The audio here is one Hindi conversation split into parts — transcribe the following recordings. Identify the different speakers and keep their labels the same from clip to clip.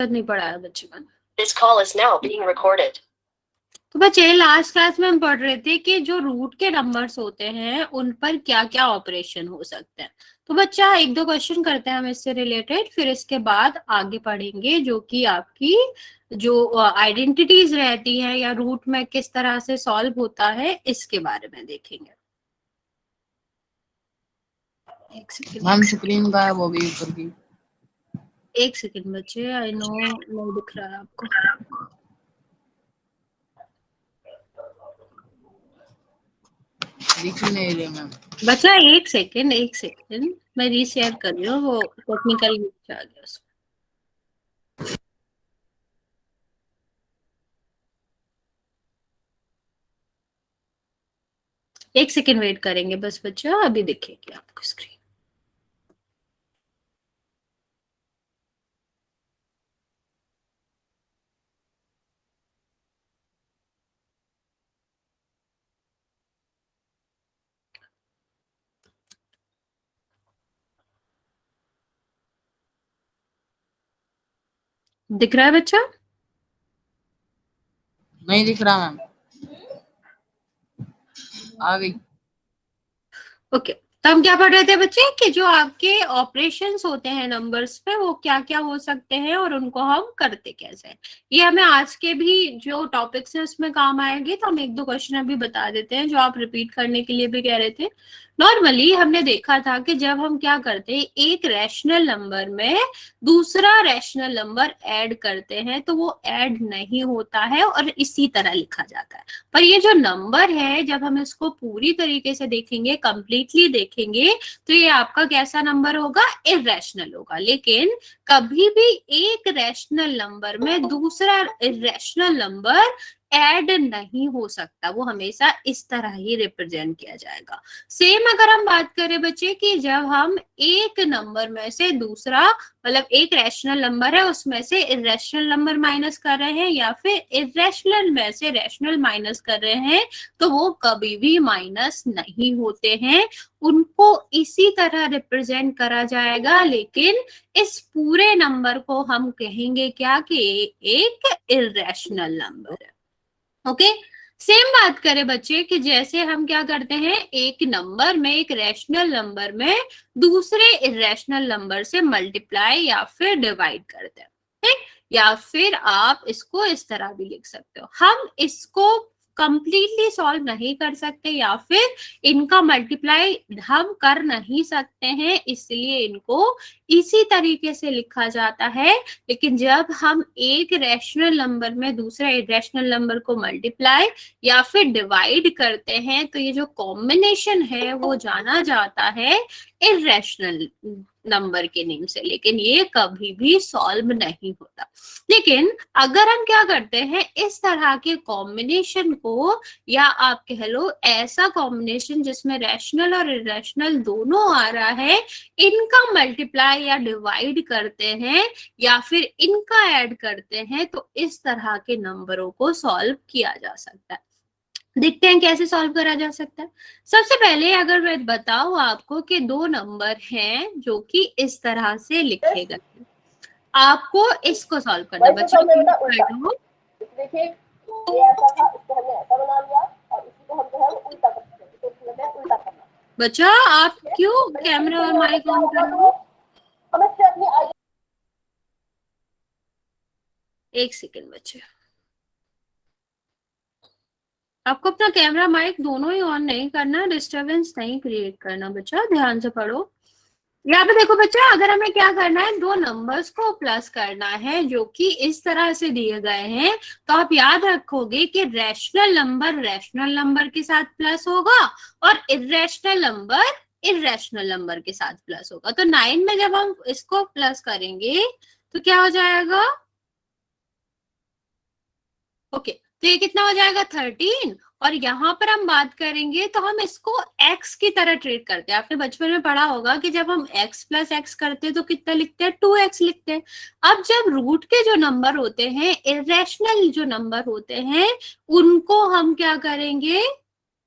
Speaker 1: नहीं पढ़ाया बच्चे का।
Speaker 2: This call is now being recorded.
Speaker 1: तो बच्चे लास्ट क्लास में हम पढ़ रहे थे कि जो रूट के नंबर्स होते हैं उन पर क्या क्या ऑपरेशन हो सकते हैं। तो बच्चा एक दो क्वेश्चन करते हैं हम इससे रिलेटेड, फिर इसके बाद आगे पढ़ेंगे जो कि आपकी जो आइडेंटिटीज रहती है या रूट में किस तरह से सॉल्व होता है इसके बारे में देखेंगे। एक सेकंड
Speaker 3: मैम स्क्रीन गायब हो गई ऊपर की।
Speaker 1: एक सेकंड बच्चे, आई नो नहीं दिख रहा है आपको।
Speaker 3: दिख नहीं रही मैम।
Speaker 1: बच्चा एक सेकंड मैं रीशेयर कर रही हूँ, वो टेक्निकल ग्लिच आ गया उसमें। एक सेकंड वेट करेंगे बस बच्चा, अभी दिखेगी आपको स्क्रीन। दिख रहा है बच्चा?
Speaker 3: नहीं दिख रहा मैम। आ गई।
Speaker 1: ओके, तो हम क्या पढ़ रहे थे बच्चे कि जो आपके ऑपरेशंस होते हैं नंबर्स पे वो क्या क्या हो सकते हैं और उनको हम करते कैसे हैं। ये हमें आज के भी जो टॉपिक्स हैं उसमें काम आएंगे, तो हम एक दो क्वेश्चन अभी बता देते हैं जो आप रिपीट करने के लिए भी कह रहे थे। नॉर्मली हमने देखा था कि जब हम क्या करते हैं एक रैशनल नंबर में दूसरा रैशनल नंबर ऐड करते हैं तो वो ऐड नहीं होता है और इसी तरह लिखा जाता है। पर ये जो नंबर है जब हम इसको पूरी तरीके से देखेंगे, कंप्लीटली देखेंगे, तो ये आपका कैसा नंबर होगा? इर्रेशनल होगा। लेकिन कभी भी एक रैशनल नंबर में दूसरा इर्रेशनल नंबर ऐड नहीं हो सकता, वो हमेशा इस तरह ही रिप्रेजेंट किया जाएगा। सेम अगर हम बात करें बच्चे कि जब हम एक नंबर में से दूसरा, मतलब एक रैशनल नंबर है उसमें से इर्रेशनल नंबर माइनस कर रहे हैं या फिर इर्रेशनल में से रैशनल माइनस कर रहे हैं, तो वो कभी भी माइनस नहीं होते हैं, उनको इसी तरह रिप्रेजेंट करा जाएगा। लेकिन इस पूरे नंबर को हम कहेंगे क्या कि एक इर्रेशनल नंबर है। ओके, सेम बात करें बच्चे कि जैसे हम क्या करते हैं एक नंबर में, एक रैशनल नंबर में दूसरे इरेशनल नंबर से मल्टीप्लाई या फिर डिवाइड करते हैं, ठीक? या फिर आप इसको इस तरह भी लिख सकते हो। हम इसको कंप्लीटली सॉल्व नहीं कर सकते या फिर इनका मल्टीप्लाई हम कर नहीं सकते हैं, इसलिए इनको इसी तरीके से लिखा जाता है। लेकिन जब हम एक रैशनल नंबर में दूसरे इरेशनल नंबर को मल्टीप्लाई या फिर डिवाइड करते हैं तो ये जो कॉम्बिनेशन है वो जाना जाता है इरेशनल नंबर के नेम से, लेकिन ये कभी भी सॉल्व नहीं होता। लेकिन अगर हम क्या करते हैं इस तरह के कॉम्बिनेशन को, या आप कह लो ऐसा कॉम्बिनेशन जिसमें रैशनल और इरेशनल दोनों आ रहा है, इनका मल्टीप्लाई या डिवाइड करते हैं या फिर इनका ऐड करते हैं, तो इस तरह के नंबरों को सॉल्व किया जा सकता है। देखते हैं कैसे सॉल्व करा जा सकता है। सबसे पहले अगर मैं बताऊं आपको कि दो नंबर हैं जो कि इस तरह से लिखे गए, आपको इसको सॉल्व करना बच्चों।
Speaker 2: देखिए ये ऐसा था, इसको हमने ऐसा बना लिया और इसी को हम जो है उल्टा कर सकते हैं, तो उल्टा करना।
Speaker 1: बच्चा आप क्यों कैमरा और माइक ऑन कर रहे हो? एक सेकेंड बच्चे, आपको अपना कैमरा माइक दोनों ही ऑन नहीं करना, डिस्टरबेंस नहीं क्रिएट करना। बच्चा ध्यान से पढ़ो। यहाँ पे देखो बच्चा, अगर हमें क्या करना है, दो नंबर्स को प्लस करना है जो कि इस तरह से दिए गए हैं, तो आप याद रखोगे कि रैशनल नंबर के साथ प्लस होगा और इरेशनल नंबर के साथ प्लस होगा। तो 9 में जब हम इसको प्लस करेंगे तो क्या हो जाएगा? ओके, तो ये कितना हो जाएगा? 13। और यहाँ पर हम बात करेंगे तो हम इसको x की तरह ट्रीट करते हैं। आपने बचपन में पढ़ा होगा कि जब हम x प्लस एक्स करते हैं तो कितना लिखते हैं? 2x लिखते हैं। अब जब रूट के जो नंबर होते हैं, इरेशनल जो नंबर होते हैं, उनको हम क्या करेंगे?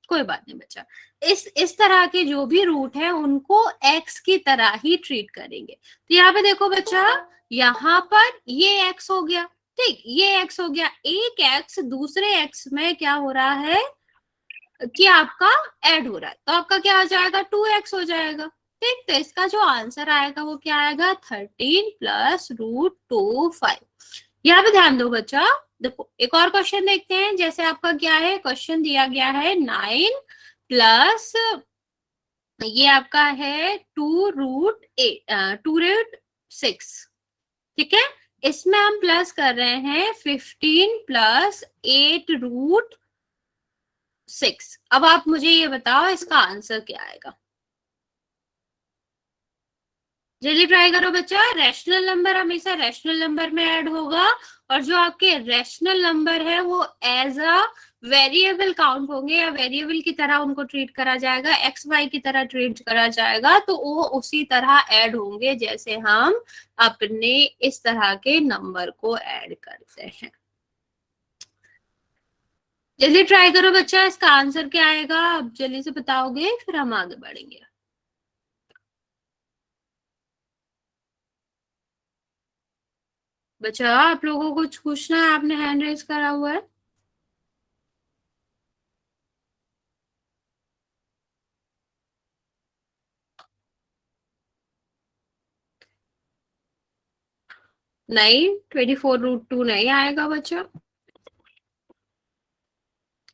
Speaker 1: कोई बात नहीं बच्चा, इस तरह के जो भी रूट है उनको x की तरह ही ट्रीट करेंगे। तो यहाँ पे देखो बच्चा, यहाँ पर ये x हो गया, ठीक, ये x हो गया, एक x दूसरे x में क्या हो रहा है कि आपका ऐड हो रहा है, तो आपका क्या हो जाएगा, 2x हो जाएगा। ठीक, तो इसका जो आंसर आएगा वो क्या आएगा, 13 प्लस रूट 2 5। यहाँ पे ध्यान दो बच्चा, देखो एक और क्वेश्चन देखते हैं। जैसे आपका क्या है, क्वेश्चन दिया गया है 9 प्लस ये आपका है 2√6, ठीक है। इसमें हम प्लस कर रहे हैं 15 प्लस 8√6। अब आप मुझे ये बताओ इसका आंसर क्या आएगा, जल्दी ट्राई करो बच्चा। रैशनल नंबर हमेशा रैशनल नंबर में ऐड होगा, और जो आपके रैशनल नंबर है वो एज अ वेरिएबल काउंट होंगे, या वेरिएबल की तरह उनको ट्रीट करा जाएगा, एक्स वाई की तरह ट्रीट करा जाएगा, तो वो उसी तरह ऐड होंगे जैसे हम अपने इस तरह के नंबर को ऐड करते हैं। जल्दी ट्राई करो बच्चा, इसका आंसर क्या आएगा, आप जल्दी से बताओगे फिर हम आगे बढ़ेंगे। बच्चा आप लोगों को कुछ पूछना है, आपने हैंड रेज करा हुआ है। नहीं, 24√2 नहीं आएगा बच्चा,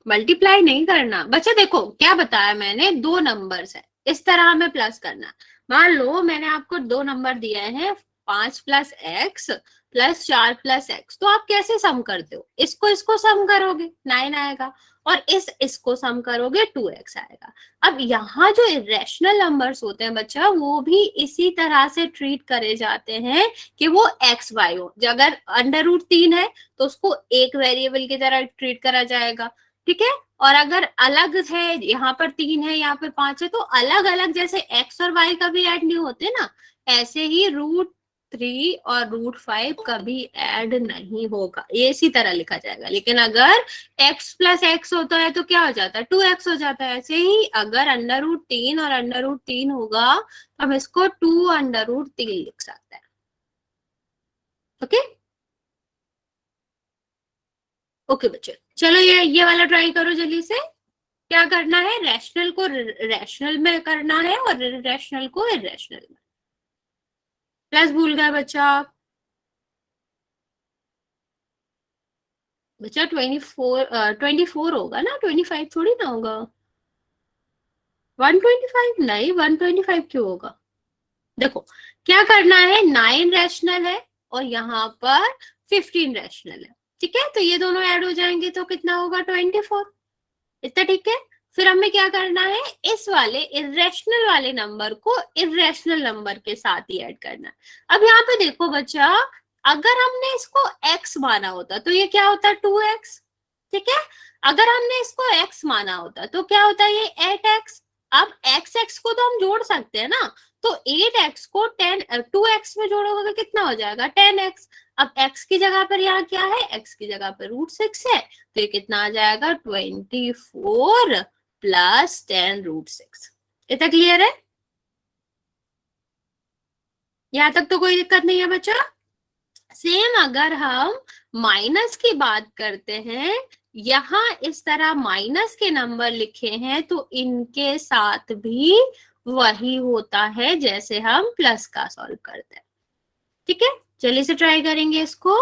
Speaker 1: मल्टीप्लाई नहीं करना बच्चा। देखो क्या बताया मैंने, दो नंबर्स है, इस तरह हमें प्लस करना। मान लो मैंने आपको दो नंबर दिए हैं, 5 plus x plus 4 plus x, तो आप कैसे सम करते हो, इसको सम करोगे 9 आएगा, और इसको सम करोगे 2x आएगा। अब यहाँ जो इरेशनल नंबर्स होते हैं बच्चा, वो भी इसी तरह से ट्रीट करे जाते हैं कि वो एक्स वाई हो। अगर √3 है तो उसको एक वेरिएबल की तरह ट्रीट करा जाएगा, ठीक है। और अगर अलग है, यहाँ पर 3 है यहाँ पर 5 है, तो अलग अलग जैसे एक्स और वाई कभी ऐड नहीं होते ना, ऐसे ही √3 और √5 कभी ऐड नहीं होगा, ये इसी तरह लिखा जाएगा। लेकिन अगर x प्लस एक्स होता है तो क्या हो जाता है, 2x हो जाता है। ऐसे ही अगर √3 और √3 होगा तो हम इसको 2√3 लिख सकते हैं। ओके ओके बच्चे, चलो ये वाला ट्राई करो जल्दी से। क्या करना है, रैशनल को रैशनल में करना है और इरेशनल को इरेशनल में। प्लस भूल गए बच्चा आप, बच्चा 24 होगा ना, 25 थोड़ी ना होगा। 125 नहीं, 125 क्यों होगा। देखो क्या करना है, 9 रैशनल है और यहाँ पर 15 रैशनल है, ठीक है। तो ये दोनों ऐड हो जाएंगे तो कितना होगा, 24, इतना ठीक है। फिर हमें क्या करना है, इस वाले इरेशनल वाले नंबर को इरेशनल नंबर के साथ ही ऐड करना है। अब यहाँ पे देखो बच्चा, अगर हमने इसको x माना होता तो ये क्या होता, 2x, ठीक है। अगर हमने इसको x माना होता तो क्या होता, ये 8x। अब x को तो हम जोड़ सकते हैं ना, तो 8x को 2x में जोड़ोगे तो कितना हो जाएगा, 10x। अब x की जगह पर यहाँ क्या है, x की जगह पर √6 है, तो ये कितना आ जाएगा, 24 प्लस 10√6। इतना क्लियर है, यहां तक तो कोई दिक्कत नहीं है बच्चा। सेम अगर हम माइनस की बात करते हैं, यहां इस तरह माइनस के नंबर लिखे हैं तो इनके साथ भी वही होता है जैसे हम प्लस का सॉल्व करते हैं, ठीक है। चलिए से ट्राई करेंगे इसको।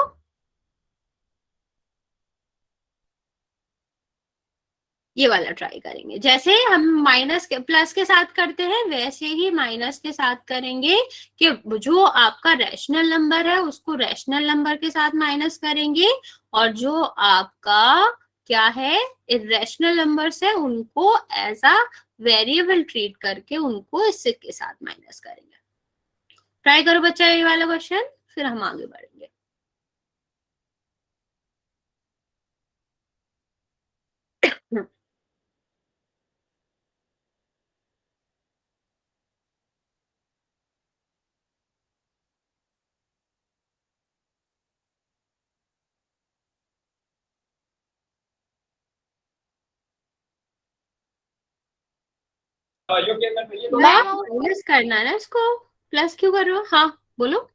Speaker 1: ये वाला ट्राई करेंगे, जैसे हम माइनस के प्लस के साथ करते हैं वैसे ही माइनस के साथ करेंगे, कि जो आपका रैशनल नंबर है उसको रैशनल नंबर के साथ माइनस करेंगे, और जो आपका क्या है, इरेशनल नंबर्स है उनको एज अ वेरिएबल ट्रीट करके उनको इससे के साथ माइनस करेंगे। ट्राई करो बच्चा ये वाला क्वेश्चन, फिर हम आगे बढ़ेंगे। माइनस करना है ना इसको, प्लस क्यों कर रहे हो? हाँ बोलो।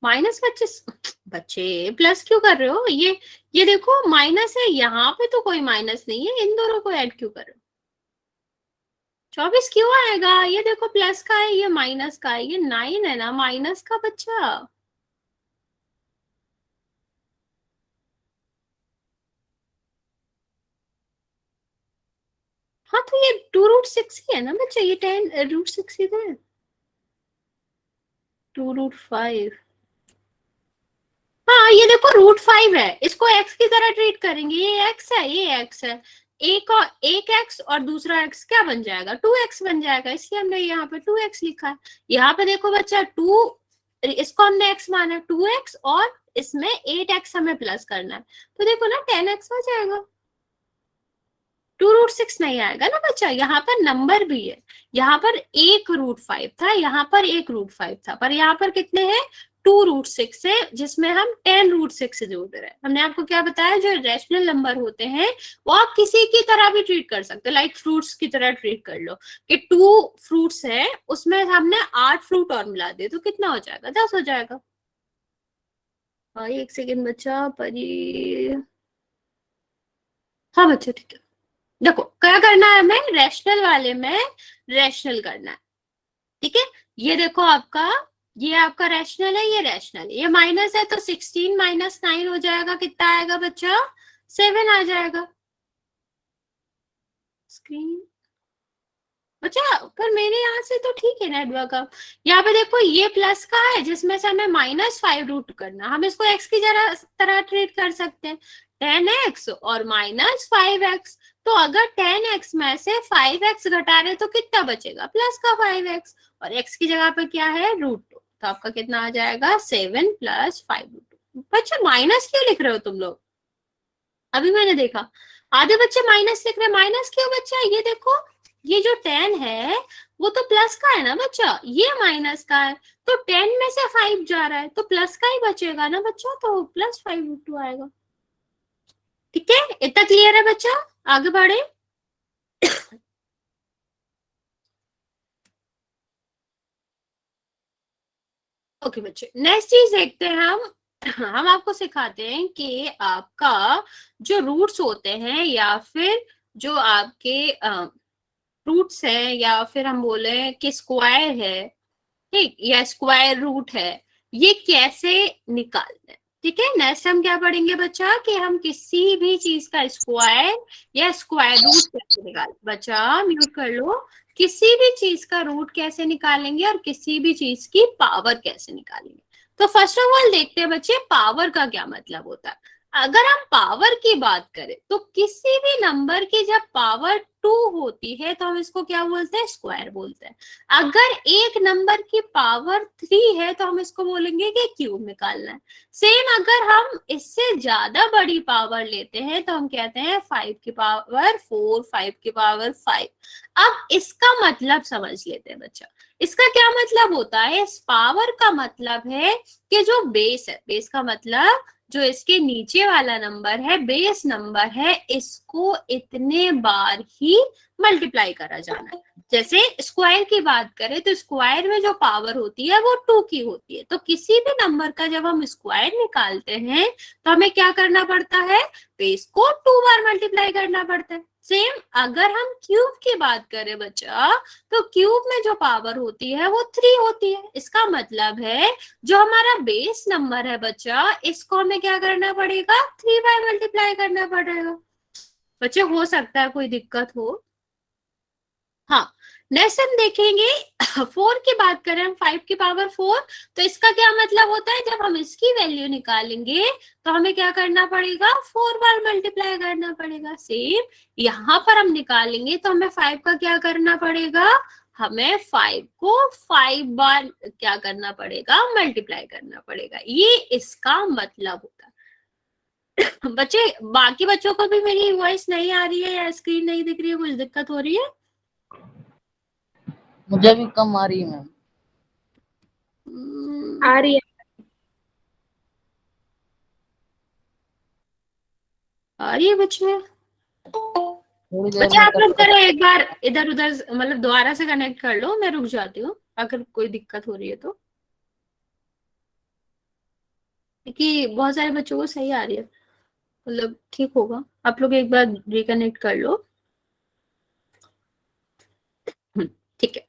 Speaker 1: -25 बच्चे प्लस क्यों कर रहे हो? ये देखो माइनस है, यहाँ पे तो कोई माइनस नहीं है, इन दोनों को ऐड क्यों कर रहे हो? 24 क्यों आएगा? ये देखो प्लस का है, ये माइनस का है, ये 9 है ना माइनस का बच्चा। हाँ तो ये 2√6 ही है ना बच्चा, ये 10√6 ही है। 2√5, हाँ ये देखो √5 है, इसको x की तरह ट्रीट करेंगे, ये x है, ये x है, एक x और दूसरा x क्या बन जाएगा? 2x बन जाएगा, इसलिए हमने यहाँ पे 2x लिखा है। यहाँ पे देखो बच्चा 2, इसको हमने x माना 2x, और इसमें 8x हमें प्लस करना है, तो देखो ना 10x आ जाएगा, 2√6 नहीं आएगा ना बच्चा। यहाँ पर नंबर भी है, यहाँ पर एक √5 था, यहाँ पर एक √5 था, पर यहाँ पर कितने हैं? 2√6 है, जिसमें हम 10√6 जोड़ रहे हैं। हमने आपको क्या बताया, जो रेशनल नंबर होते हैं वो आप किसी की तरह भी ट्रीट कर सकते हो, लाइक फ्रूट्स की तरह ट्रीट कर लो कि 2 फ्रूट्स है, उसमें हमने 8 फ्रूट और मिला दिए तो कितना हो जाएगा? 10 हो जाएगा। हाँ एक सेकेंड बच्चा, परी, हाँ बच्चा ठीक है। देखो क्या करना है हमें, रैशनल वाले में रैशनल करना है, ठीक है। ये देखो आपका, ये आपका रैशनल है, ये रैशनल है, ये माइनस है, तो 16 - 9 हो जाएगा, कितना आएगा बच्चा? 7 आ जाएगा। स्क्रीन बच्चा, पर मेरे यहाँ से तो ठीक है नेटवर्क का। यहाँ पे देखो ये प्लस का है, जिसमें से हमें -5 रूट करना, हम इसको x की तरह ट्रीट कर सकते हैं, 10x और -5x। तो अगर 10x में से 5x घटा रहे तो कितना बचेगा? प्लस का 5x, और x की जगह पे क्या है? √2, तो आपका कितना आ जाएगा? 7 + 5√2। बच्चा माइनस क्यों लिख रहे हो तुम लोग? अभी मैंने देखा आधे बच्चे माइनस लिख रहे हैं, माइनस क्यों बच्चा? ये देखो, ये जो 10 है वो तो प्लस का है ना बच्चा, ये माइनस का है, तो 10 में से 5 जा रहा है तो प्लस का ही बचेगा ना बच्चा, तो +5√2 आएगा। ठीक है, इतना क्लियर है बच्चा? आगे बढ़े। ओके बच्चे, नेक्स्ट चीज देखते हैं हम आपको सिखाते हैं कि आपका जो रूट्स होते हैं, या फिर जो आपके रूट्स है, या फिर हम बोले कि स्क्वायर है, ठीक, या स्क्वायर रूट है, ये कैसे निकालना है। ठीक है, नेक्स्ट हम क्या पढ़ेंगे बच्चा, कि हम किसी भी चीज का स्क्वायर या स्क्वायर रूट कैसे निकाल, बच्चा म्यूट कर लो, किसी भी चीज का रूट कैसे निकालेंगे और किसी भी चीज की पावर कैसे निकालेंगे। तो फर्स्ट ऑफ ऑल देखते हैं बच्चे, पावर का क्या मतलब होता है। अगर हम पावर की बात करें तो किसी भी नंबर की जब पावर 2 होती है तो हम इसको क्या बोलते हैं? स्क्वायर बोलते हैं। अगर एक नंबर की पावर 3 है तो हम इसको बोलेंगे कि क्यूब निकालना है। सेम अगर हम इससे ज्यादा बड़ी पावर लेते हैं तो हम कहते हैं 5 की पावर 4, 5 की पावर 5। अब इसका मतलब समझ लेते हैं बच्चा, इसका क्या मतलब होता है? इस पावर का मतलब है कि जो बेस है, बेस का मतलब जो इसके नीचे वाला नंबर है, बेस नंबर है, इसको इतने बार ही मल्टीप्लाई करा जाना है। जैसे स्क्वायर की बात करें तो स्क्वायर में जो पावर होती है वो 2 की होती है, तो किसी भी नंबर का जब हम स्क्वायर निकालते हैं तो हमें क्या करना पड़ता है? बेस को 2 बार मल्टीप्लाई करना पड़ता है। सेम अगर हम क्यूब की बात करें बच्चा, तो क्यूब में जो पावर होती है वो 3 होती है। इसका मतलब है जो हमारा बेस नंबर है बच्चा, इसको हमें क्या करना पड़ेगा? 3 बार मल्टीप्लाई करना पड़ेगा। बच्चे हो सकता है कोई दिक्कत हो। हाँ, नेक्स्ट हम देखेंगे 4 की बात करें हम, 5 की पावर 4, तो इसका क्या मतलब होता है? जब हम इसकी वैल्यू निकालेंगे तो हमें क्या करना पड़ेगा? 4 बार मल्टीप्लाई करना पड़ेगा। सेम यहाँ पर हम निकालेंगे तो हमें 5 का क्या करना पड़ेगा? हमें 5 को 5 बार क्या करना पड़ेगा? मल्टीप्लाई करना पड़ेगा। ये इसका मतलब होता है। बच्चे, बाकी बच्चों को भी मेरी वॉइस नहीं आ रही है या स्क्रीन नहीं दिख रही है, कुछ दिक्कत हो रही है?
Speaker 3: मुझे भी कम आ रही है मैम।
Speaker 4: आ रही है।
Speaker 1: आ रही है बच्चे?
Speaker 3: थोड़ी देर
Speaker 1: बच्चे
Speaker 3: में
Speaker 1: आप लोग
Speaker 3: करते
Speaker 1: जरा एक बार इधर उधर मतलब दोबारा से कनेक्ट कर लो, मैं रुक जाती हूँ अगर कोई दिक्कत हो रही है तो, क्योंकि बहुत सारे बच्चों को सही आ रही है, मतलब ठीक होगा। आप लोग एक बार रिकनेक्ट कर लो। ठीक है।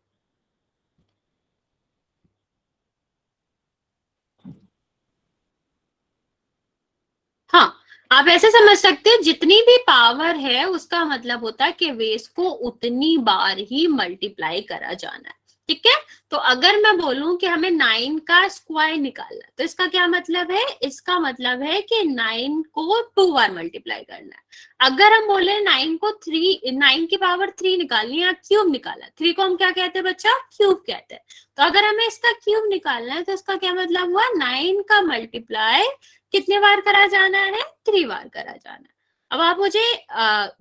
Speaker 1: हाँ, आप ऐसे समझ सकते हैं जितनी भी पावर है उसका मतलब होता है कि बेस को उतनी बार ही मल्टीप्लाई करा जाना है। ठीक है, तो अगर मैं बोलूं कि हमें 9 का स्क्वायर निकालना है तो इसका क्या मतलब है? इसका मतलब है कि 9 को 2 बार मल्टीप्लाई करना है। अगर हम बोले 9 को 9 की पावर 3 निकालनी है या क्यूब निकालना है, 3 को हम क्या कहते हैं बच्चा? क्यूब कहते हैं। तो अगर हमें इसका क्यूब निकालना है तो इसका क्या मतलब हुआ? 9 का मल्टीप्लाई कितने बार करा जाना है? 3 बार करा जाना है। अब आप मुझे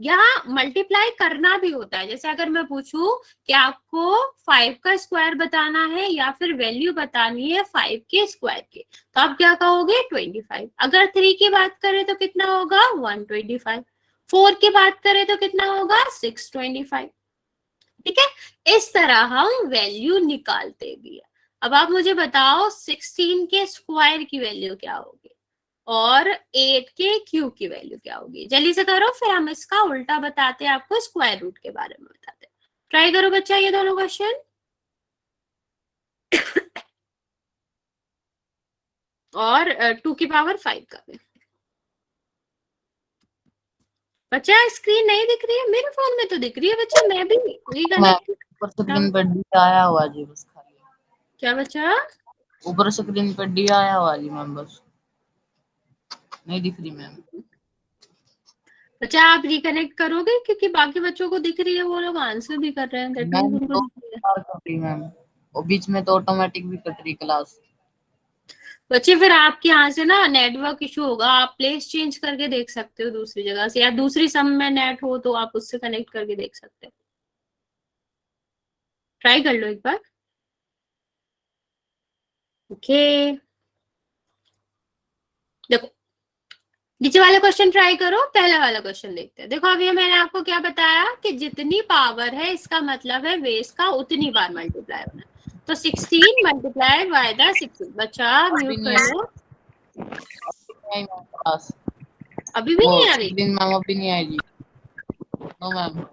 Speaker 1: यहाँ मल्टीप्लाई करना भी होता है। जैसे अगर मैं पूछूं कि आपको 5 का स्क्वायर बताना है या फिर वैल्यू बतानी है 5 के स्क्वायर की, तो आप क्या कहोगे? 25। अगर 3 की बात करें तो कितना होगा? 125। 4 की बात करें तो कितना होगा? 625। ठीक है, इस तरह हम वैल्यू निकालते भी है। अब आप मुझे बताओ 16 के स्क्वायर की वैल्यू क्या होगी और 8 के क्यूब की वैल्यू क्या होगी? जल्दी से करो, फिर हम इसका उल्टा बताते हैं, आपको स्क्वायर रूट के बारे में बताते हैं। ट्राई करो बच्चा ये दोनों क्वेश्चन। और 2 की पावर 5 का भी। बच्चा स्क्रीन नहीं दिख रही है? मेरे फोन में तो दिख रही है बच्चा, मैं भी
Speaker 3: मैं
Speaker 1: रिकनेक्ट।
Speaker 3: ऊपर स्क्रीन पे डी आया हुआ जी, बस खाली
Speaker 1: क्या बच्चा?
Speaker 3: ऊपर स्क्रीन पे डी आया हुआ जी मैम, बस नहीं दिख रही मैम।
Speaker 1: बच्चा आप रिकनेक्ट करोगे? क्योंकि बाकी बच्चों को दिख रही है, वो लोग आंसर भी कर रहे हैं, दैट मींस
Speaker 3: मैम
Speaker 1: उनको
Speaker 3: तो
Speaker 1: दिख रही है।
Speaker 3: बार कट रही मैम, और बीच में तो ऑटोमेटिक भी कट रही क्लास।
Speaker 1: बच्चे फिर आपके यहाँ से ना नेटवर्क इशू होगा, आप प्लेस चेंज करके देख सकते हो दूसरी जगह से, या दूसरी सम में नेट हो तो आप उससे कनेक्ट करके देख सकते हो। ट्राई कर लो एक बार। ओके, देखो नीचे वाले क्वेश्चन ट्राई करो, पहला वाला क्वेश्चन देखते हैं। देखो अभी मैंने आपको क्या बताया कि जितनी पावर है इसका मतलब है बेस का उतनी बार मल्टीप्लाई होना है। तो 16 मल्टीप्लाई बाय द 16। बच्चा
Speaker 3: अभी
Speaker 1: म्यूट
Speaker 3: नहीं
Speaker 1: कर लो।
Speaker 3: आई मैम क्लास,
Speaker 1: अभी भी
Speaker 3: वो
Speaker 1: नहीं आ रही?
Speaker 3: स्क्रीन मैम अभी नहीं आएगी। No ma'am.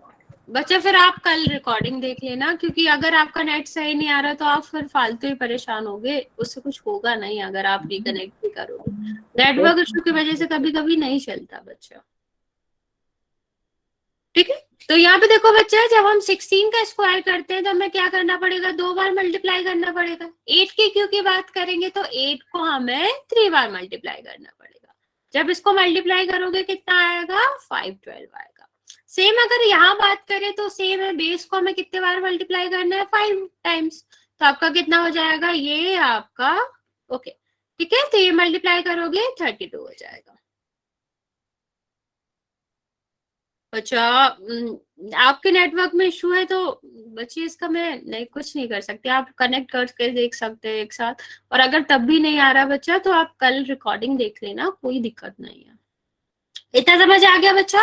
Speaker 1: बच्चा फिर आप कल रिकॉर्डिंग देख लेना, क्योंकि अगर आपका नेट सही नहीं आ रहा तो आप फिर फालतू ही परेशान होगे, उससे कुछ होगा नहीं अगर आप रिकनेक्ट भी करोगे। नेटवर्क इशू की वजह से कभी कभी नहीं चलता बच्चा। ठीक है, तो यहाँ पे देखो बच्चा, जब हम 16 का स्क्वायर करते हैं तो हमें क्या करना पड़ेगा? 2 बार मल्टीप्लाई करना पड़ेगा। 8 के क्यू की बात करेंगे तो 8 को हमें 3 बार मल्टीप्लाई करना पड़ेगा। जब इसको मल्टीप्लाई करोगे कितना आएगा? 512 आएगा। सेम अगर यहाँ बात करें तो सेम है, बेस को हमें कितने बार मल्टीप्लाई करना है? 5 टाइम्स। तो आपका कितना हो जाएगा? ये आपका ओके। ठीक है, तो ये मल्टीप्लाई करोगे 32 हो जाएगा। अच्छा, आपके नेटवर्क में इशू है तो बच्चे इसका मैं नहीं कुछ नहीं कर सकते, आप कनेक्ट करके देख सकते हैं एक साथ। और अगर तब भी नहीं आ रहा बच्चा तो आप कल रिकॉर्डिंग देख लेना, कोई दिक्कत नहीं है। इतना समझ आ गया बच्चा?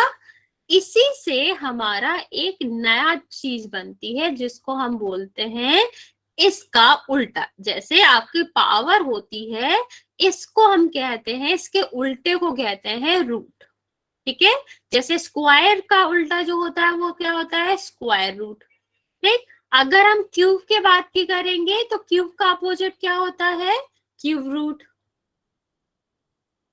Speaker 1: इसी से हमारा एक नया चीज बनती है जिसको हम बोलते हैं इसका उल्टा। जैसे आपकी पावर होती है, इसको हम कहते हैं, इसके उल्टे को कहते हैं रूट। ठीक है, जैसे स्क्वायर का उल्टा जो होता है वो क्या होता है? Square root. ठीक, अगर हम क्यूब के बात की करेंगे तो क्यूब का अपोजिट क्या होता है? Cube root.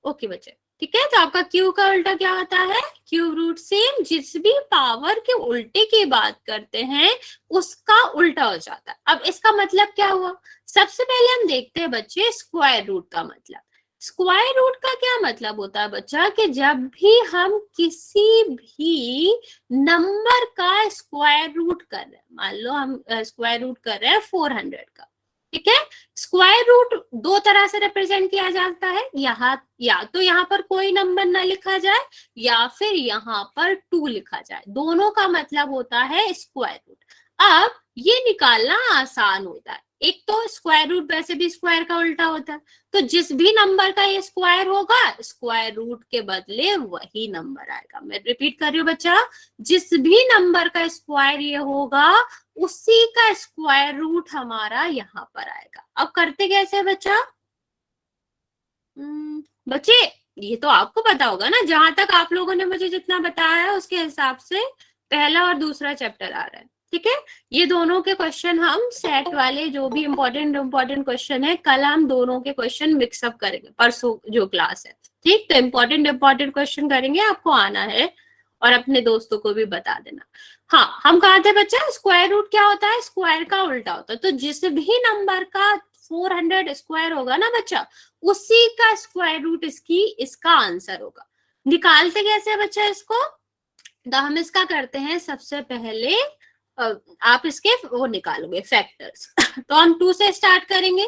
Speaker 1: ओके बच्चे, ठीक है, तो आपका क्यूब का उल्टा क्या होता है? Cube root. सेम जिस भी पावर के उल्टे की बात करते हैं उसका उल्टा हो जाता है। अब इसका मतलब क्या हुआ? सबसे पहले हम देखते हैं बच्चे स्क्वायर रूट का मतलब। स्क्वायर रूट का क्या मतलब होता है बच्चा? कि जब भी हम किसी भी नंबर का स्क्वायर रूट कर रहे हैं, मान लो हम स्क्वायर रूट कर रहे हैं 400 का, ठीक है, स्क्वायर रूट दो तरह से रिप्रेजेंट किया जाता है। यहाँ या तो यहाँ पर कोई नंबर ना लिखा जाए या फिर यहाँ पर 2 लिखा जाए, दोनों का मतलब होता है स्क्वायर रूट। अब ये निकालना आसान होता है, एक तो स्क्वायर रूट वैसे भी स्क्वायर का उल्टा होता है, तो जिस भी नंबर का ये स्क्वायर होगा स्क्वायर रूट के बदले वही नंबर आएगा। मैं रिपीट कर रही हूँ बच्चा, जिस भी नंबर का स्क्वायर ये होगा उसी का स्क्वायर रूट हमारा यहाँ पर आएगा। अब करते कैसे बच्चा? बच्चे ये तो आपको पता होगा ना, जहां तक आप लोगों ने मुझे जितना बताया है उसके हिसाब से पहला और दूसरा चैप्टर आ रहा है, ठीक है। ये दोनों के क्वेश्चन हम सेट वाले जो भी इम्पोर्टेंट क्वेश्चन है कल हम दोनों के क्वेश्चन मिक्सअप करेंगे, परसों जो क्लास है, ठीक। तो इम्पोर्टेंट क्वेश्चन करेंगे, आपको आना है और अपने दोस्तों को भी बता देना। हाँ, हम कहा थे बच्चा स्क्वायर रूट क्या होता है? स्क्वायर का उल्टा होता है। तो जिस भी नंबर का 400 स्क्वायर होगा ना बच्चा, उसी का स्क्वायर रूट इसका आंसर होगा। निकालते कैसे है बच्चा इसको? तो हम इसका करते हैं, सबसे पहले आप इसके वो निकालोगे फैक्टर्स तो हम 2 से स्टार्ट करेंगे,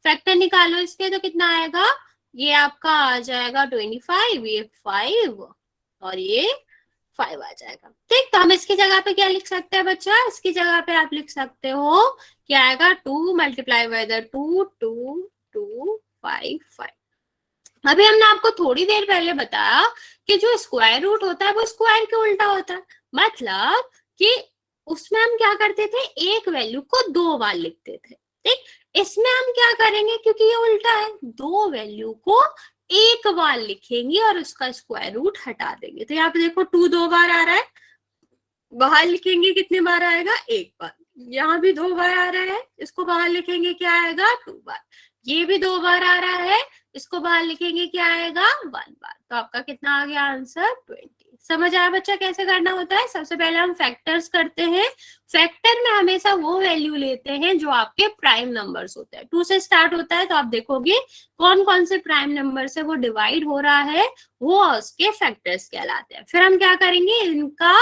Speaker 1: फैक्टर निकालो इसके, तो कितना आएगा? ये आपका आ जाएगा 25, ये 5 और ये 5 आ जाएगा, ठीक। तो हम इसकी जगह पे क्या लिख सकते हैं बच्चा? इसकी जगह पे आप लिख सकते हो क्या आएगा? 2 मल्टीप्लाई बाय द 2, 2, 2, 5, 5। अभी हमने आपको थोड़ी देर पहले बताया कि जो स्क्वायर रूट होता है वो स्क्वायर के उल्टा होता है, मतलब कि उसमें हम क्या करते थे? एक वैल्यू को 2 बार लिखते थे, ठीक। इसमें हम क्या करेंगे, क्योंकि ये उल्टा है, 2 वैल्यू को एक बार लिखेंगे और उसका स्क्वायर रूट हटा देंगे। तो यहाँ पे देखो 2 2 बार आ रहा है, बाहर लिखेंगे कितने बार आएगा? 1 बार। यहाँ भी 2 बार आ रहा है, इसको बाहर लिखेंगे क्या आएगा? 2 बार। ये भी 2 बार आ रहा है, इसको बाहर लिखेंगे क्या आएगा? 1 बार। तो आपका कितना आ गया आंसर? 20। समझ आया बच्चा कैसे करना होता है? सबसे पहले हम फैक्टर्स करते हैं। फैक्टर में हमेशा वो वैल्यू लेते हैं जो आपके प्राइम नंबर्स होते हैं। 2 से स्टार्ट होता है, तो आप देखोगे कौन कौन से प्राइम नंबर से वो डिवाइड हो रहा है, वो उसके फैक्टर्स कहलाते हैं। फिर हम क्या करेंगे? इनका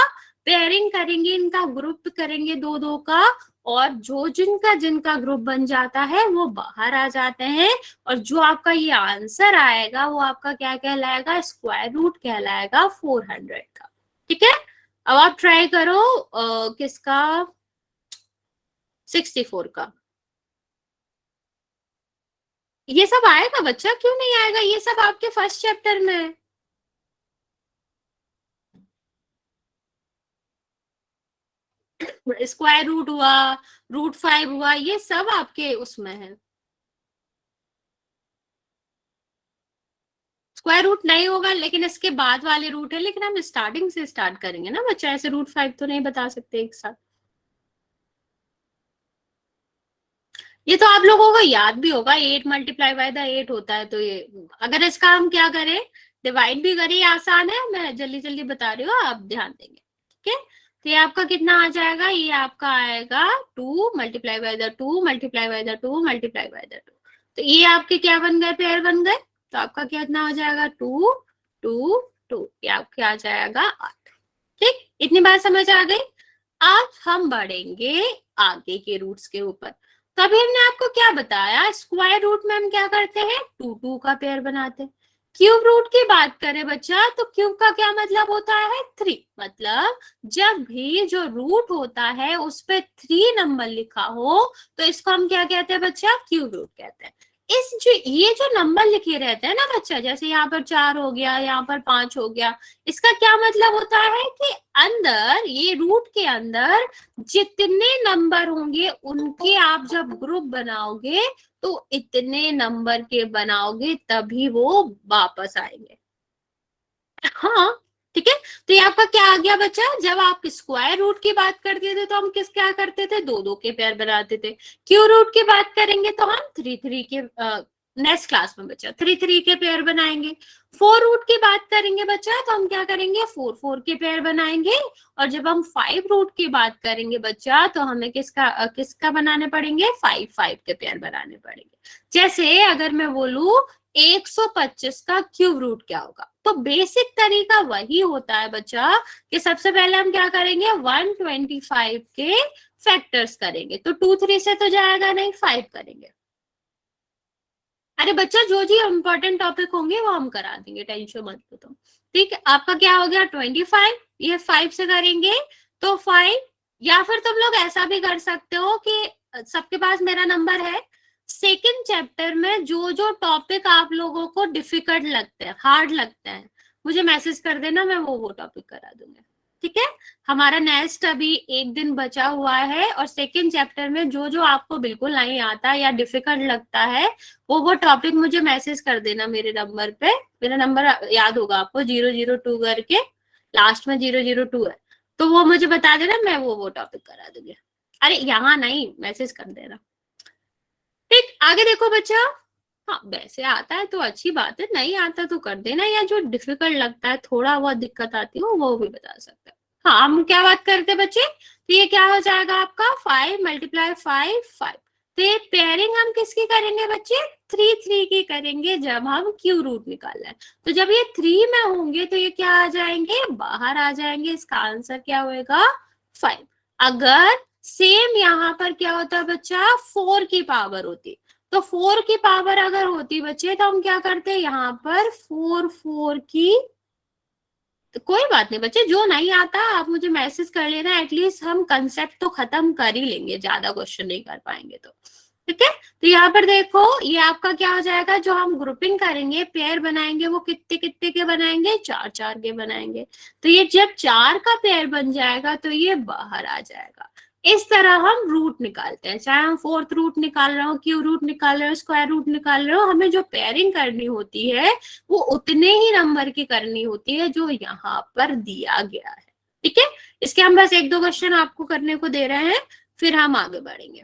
Speaker 1: पेयरिंग करेंगे, इनका ग्रुप करेंगे 2 2 का, और जो जिनका ग्रुप बन जाता है वो बाहर आ जाते हैं, और जो आपका ये आंसर आएगा वो आपका क्या कहलाएगा? स्क्वायर रूट कहलाएगा 400 का, ठीक है। अब आप ट्राई करो किसका? 64 का। ये सब आएगा बच्चा, क्यों नहीं आएगा? ये सब आपके फर्स्ट चैप्टर में है। स्क्वायर रूट हुआ, √5 हुआ, ये सब आपके उसमें है। स्क्वायर रूट नहीं होगा, लेकिन इसके बाद वाले रूट है, लेकिन हम स्टार्टिंग से स्टार्ट करेंगे ना बच्चा, ऐसे √5 तो नहीं बता सकते एक साथ। ये तो आप लोगों को याद भी होगा, 8 मल्टीप्लाई बाय द 8 होता है। तो ये अगर इसका हम क्या करें? डिवाइड भी करें, आसान है, मैं जल्दी जल्दी बता रही हूँ, आप ध्यान देंगे, ठीक है। तो ये आपका कितना आ जाएगा? ये आपका आएगा 2 multiply by the 2 multiply by the 2 multiply by the 2। तो ये आपके क्या बन गए? पेयर बन गए। तो आपका कितना हो जाएगा? 2 2 2, ये आपके आ जाएगा 8, ठीक। इतनी बात समझ आ गई। अब हम बढ़ेंगे आगे के रूट्स के ऊपर। तो अभी हमने आपको क्या बताया? स्क्वायर रूट में हम क्या करते हैं? 2 2 का पेयर बनाते हैं। क्यूब रूट की बात करें बच्चा, तो क्यूब का क्या मतलब होता है? 3। मतलब जब भी जो रूट होता है उस पे 3 नंबर लिखा हो तो इसको हम क्या कहते हैं बच्चा? क्यूब रूट कहते हैं। ये जो नंबर लिखे रहते हैं ना बच्चा, जैसे यहाँ पर 4 हो गया, यहाँ पर 5 हो गया, इसका क्या मतलब होता है कि अंदर, ये रूट के अंदर जितने नंबर होंगे उनके आप जब ग्रुप बनाओगे तो इतने नंबर के बनाओगे, तभी वो वापस आएंगे। हाँ, ठीक है। तो ये आपका क्या आ गया बच्चा? जब आप स्क्वायर रूट की बात करते थे तो हम क्या करते थे? 2 2 के पेयर बनाते थे। क्यू रूट की बात करेंगे तो हम 3 3 के नेक्स्ट क्लास में बच्चा 3 3 के पेयर बनाएंगे। 4 रूट की बात करेंगे बच्चा तो हम क्या करेंगे? 4 4 के पेयर बनाएंगे। और जब हम 5 रूट की बात करेंगे बच्चा तो हमें किसका बनाने पड़ेंगे? 5 5 के पेयर बनाने पड़ेंगे। जैसे अगर मैं बोलूं 125 का क्यूब रूट क्या होगा, तो बेसिक तरीका वही होता है बच्चा कि सबसे पहले हम क्या करेंगे? 125 के फैक्टर्स करेंगे। तो 2 3 से तो जाएगा नहीं, 5 करेंगे। अरे बच्चा जो जी इंपॉर्टेंट टॉपिक होंगे वो हम करा देंगे, टेंशन मत लो तुम, ठीक है। आपका क्या हो गया? 25, ये 5 से करेंगे तो 5, या फिर तुम लोग ऐसा भी कर सकते हो कि सबके पास मेरा नंबर है। सेकंड चैप्टर में जो जो टॉपिक आप लोगों को डिफिकल्ट लगते हैं, हार्ड लगते हैं, मुझे मैसेज कर देना, मैं वो टॉपिक करा दूंगी। ठीक है, हमारा नेक्स्ट अभी एक दिन बचा हुआ है, और सेकंड चैप्टर में जो जो आपको बिल्कुल नहीं आता या डिफिकल्ट लगता है वो टॉपिक मुझे मैसेज कर देना मेरे नंबर पे। मेरा नंबर याद होगा आपको, 002 करके लास्ट में 002 है, तो वो मुझे बता देना, मैं वो टॉपिक करा दूंगी। अरे यहाँ नहीं, मैसेज कर देना। ठीक, आगे देखो बच्चा। हाँ, वैसे आता है तो अच्छी बात है, नहीं आता तो कर देना, या जो डिफिकल्ट लगता है, थोड़ा बहुत दिक्कत आती है वो भी बता सकते हैं। हाँ, हम क्या बात करते हैं बच्चे, तो ये क्या हो जाएगा आपका 5 × 5 5। तो ये पेयरिंग हम किसकी करेंगे बच्चे, 3 3 की करेंगे जब हम क्यू रूट निकालना है। तो जब ये 3 में होंगे तो ये क्या आ जाएंगे, बाहर आ जाएंगे। इसका आंसर क्या होएगा, 5। अगर सेम यहाँ पर क्या होता है बच्चा, 4 की पावर होती, तो 4 की पावर अगर होती बच्चे तो हम क्या करते हैं, यहाँ पर 4 4 की। तो कोई बात नहीं बच्चे, जो नहीं आता आप मुझे मैसेज कर लेना, एटलीस्ट हम कंसेप्ट तो खत्म कर ही लेंगे, ज्यादा क्वेश्चन नहीं कर पाएंगे तो। ठीक है, तो यहाँ पर देखो ये आपका क्या हो जाएगा, जो हम ग्रुपिंग करेंगे, पेयर बनाएंगे, वो कितने कितने के बनाएंगे, 4 4 के बनाएंगे। तो ये जब 4 का पेयर बन जाएगा तो ये बाहर आ जाएगा। इस तरह हम रूट निकालते हैं, चाहे हम फोर्थ रूट निकाल रहे हो, क्यू रूट निकाल रहे हो, स्क्वायर रूट निकाल रहे हो, हमें जो पेयरिंग करनी होती है वो उतने ही नंबर की करनी होती है जो यहाँ पर दिया गया है। ठीक है, इसके हम बस 1 2 क्वेश्चन आपको करने को दे रहे हैं, फिर हम आगे बढ़ेंगे।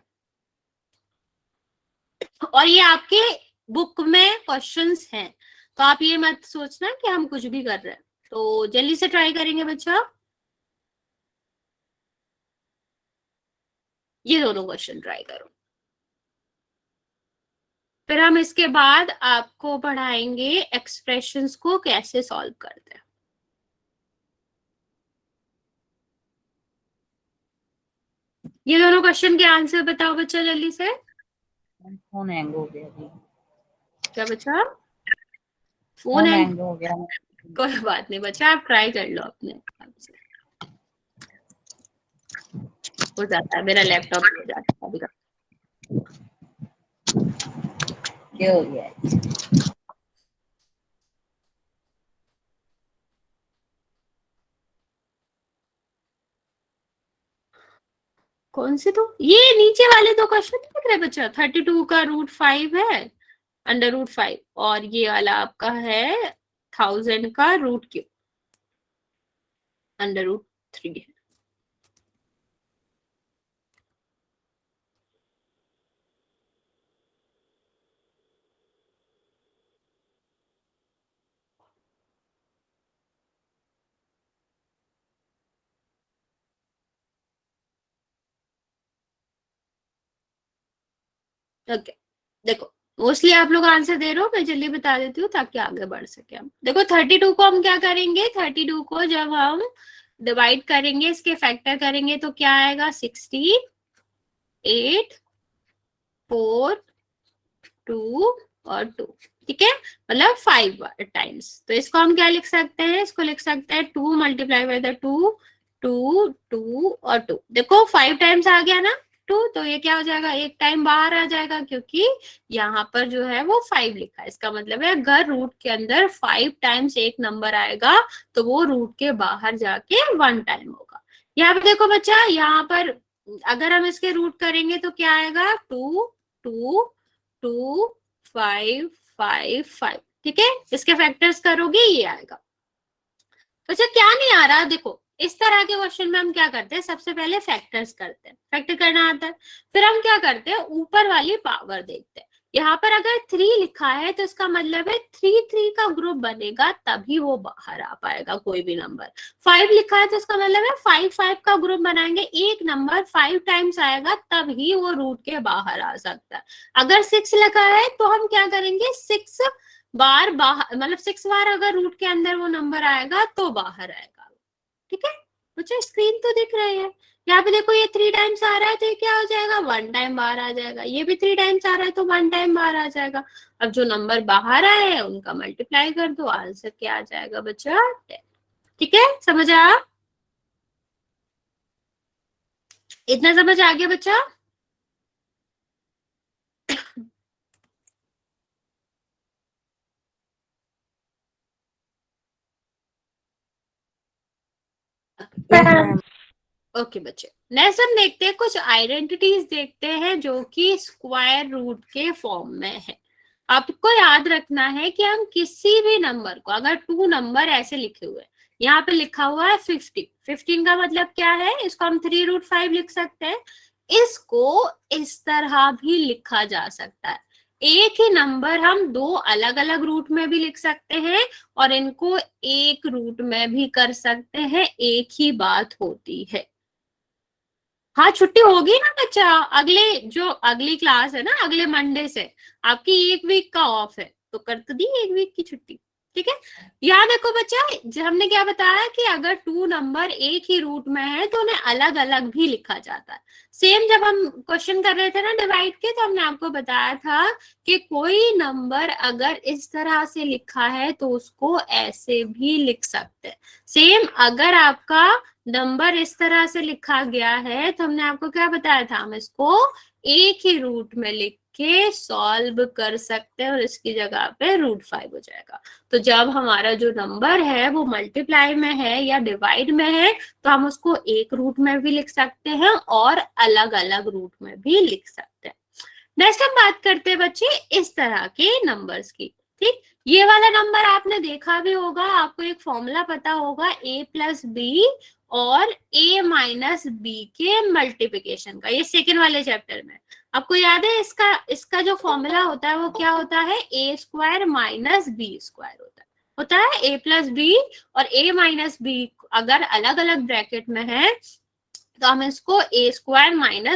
Speaker 1: और ये आपके बुक में क्वेश्चंस हैं, तो आप ये मत सोचना कि हम कुछ भी कर रहे हैं। तो जल्दी से ट्राई करेंगे बच्चा, ये दोनों क्वेश्चन ट्राई करो। फिर हम इसके बाद आपको पढ़ाएंगे एक्सप्रेशंस को कैसे सॉल्व करते हैं। ये दोनों क्वेश्चन के आंसर बताओ बच्चा जल्दी से।
Speaker 3: फोन हैंग हो गया जी।
Speaker 1: क्या बच्चा, फोन
Speaker 3: फोन
Speaker 1: है?
Speaker 3: हैंग हो गया।
Speaker 1: कोई बात नहीं बच्चा, आप ट्राई कर लो अपने हिसाब से। हो जाता है, मेरा लैपटॉप हो जाता है कभी कभी।
Speaker 3: क्या हो गया,
Speaker 1: कौन से, तो ये नीचे वाले दो क्वेश्चन दिख रहे बच्चा, 32 का √5 है, √5, और ये वाला आपका है 1000 का √3 है। ओके, देखो मोस्टली आप लोग आंसर दे रहे हो, मैं जल्दी बता देती हूँ ताकि आगे बढ़ सके हम। देखो 32 को हम क्या करेंगे, 32 को जब हम डिवाइड करेंगे, इसके फैक्टर करेंगे तो क्या आएगा, 16 8 4 2 और 2। ठीक है, मतलब 5 टाइम्स। तो इसको हम क्या लिख सकते हैं, इसको लिख सकते हैं 2 × 2 2 2 और 2। देखो 5 टाइम्स आ गया ना 2, तो ये क्या हो जाएगा, एक टाइम बाहर आ जाएगा, क्योंकि यहाँ पर जो है वो 5 लिखा है। इसका मतलब है अगर रूट के अंदर 5 टाइम्स एक नंबर आएगा तो वो रूट के बाहर जाके 1 टाइम होगा। यहाँ पे देखो बच्चा, यहाँ पर अगर हम इसके रूट करेंगे तो क्या आएगा, 2 2 2 5 5 5। ठीक है, इसके फैक्टर्स करोगे ये आएगा। अच्छा क्या नहीं आ रहा, देखो इस तरह के क्वेश्चन में हम क्या करते हैं, सबसे पहले फैक्टर्स करते हैं, फैक्टर करना आता है, फिर हम क्या करते हैं, ऊपर वाली पावर देखते हैं। यहाँ पर अगर 3 लिखा है तो इसका मतलब है 3 3 का ग्रुप बनेगा तभी वो बाहर आ पाएगा कोई भी नंबर। 5 लिखा है तो इसका मतलब है 5 5 का ग्रुप बनाएंगे, एक नंबर 5 टाइम्स आएगा तभी वो रूट के बाहर आ सकता है। अगर 6 लिखा है तो हम क्या करेंगे, 6 बार बाहर, मतलब 6 बार अगर रूट के अंदर वो नंबर आएगा तो बाहर आएगा। ठीक है बच्चे, स्क्रीन तो दिख रही है। यहाँ पे देखो ये 3 टाइम्स आ रहा है तो ये क्या हो जाएगा, 1 टाइम बाहर आ जाएगा। ये भी 3 टाइम्स आ रहा है तो 1 टाइम बाहर आ जाएगा। अब जो नंबर बाहर आए हैं उनका मल्टीप्लाई कर दो, आंसर क्या आ जाएगा बच्चा, 10। ठीक है, समझ आया, इतना समझ आ गया बच्चा। ओके बच्चे, नेक्स्ट हम देखते हैं कुछ आइडेंटिटीज देखते हैं जो कि स्क्वायर रूट के फॉर्म में है। आपको याद रखना है कि हम किसी भी नंबर को, अगर 2 नंबर ऐसे लिखे हुए हैं, यहाँ पे लिखा हुआ है 15, 15 का मतलब क्या है, इसको हम 3√5 लिख सकते हैं। इसको इस तरह भी लिखा जा सकता है। एक ही नंबर हम 2 अलग अलग रूट में भी लिख सकते हैं और इनको एक रूट में भी कर सकते हैं, एक ही बात होती है। हाँ, छुट्टी होगी ना बच्चा, अगली क्लास है ना, अगले मंडे से आपकी 1 वीक का ऑफ है, तो कर तो दी 1 वीक की छुट्टी। ठीक है, याद रखो बच्चा, हमने क्या बताया कि अगर 2 नंबर एक ही रूट में है तो उन्हें अलग अलग भी लिखा जाता है। सेम जब हम क्वेश्चन कर रहे थे ना डिवाइड के, तो हमने आपको बताया था कि कोई नंबर अगर इस तरह से लिखा है तो उसको ऐसे भी लिख सकते हैं। सेम अगर आपका नंबर इस तरह से लिखा गया है तो हमने आपको क्या बताया था, हम इसको एक ही रूट में लिख के सॉल्व कर सकते हैं और इसकी जगह पे √5 हो जाएगा। तो जब हमारा जो नंबर है वो मल्टीप्लाई में है या डिवाइड में है तो हम उसको एक रूट में भी लिख सकते हैं और अलग अलग रूट में भी लिख सकते हैं। नेक्स्ट हम बात करते हैं बच्चे इस तरह के नंबर्स की। ठीक, ये वाला नंबर आपने देखा भी होगा, आपको एक फॉर्मूला पता होगा a+b और a-b के मल्टीप्लिकेशन का, ये सेकेंड वाले चैप्टर में। आपको याद है इसका जो फॉर्मूला होता है वो क्या होता है, a² - b² होता है a+b और a-b अगर अलग अलग ब्रैकेट में है तो हम इसको a² -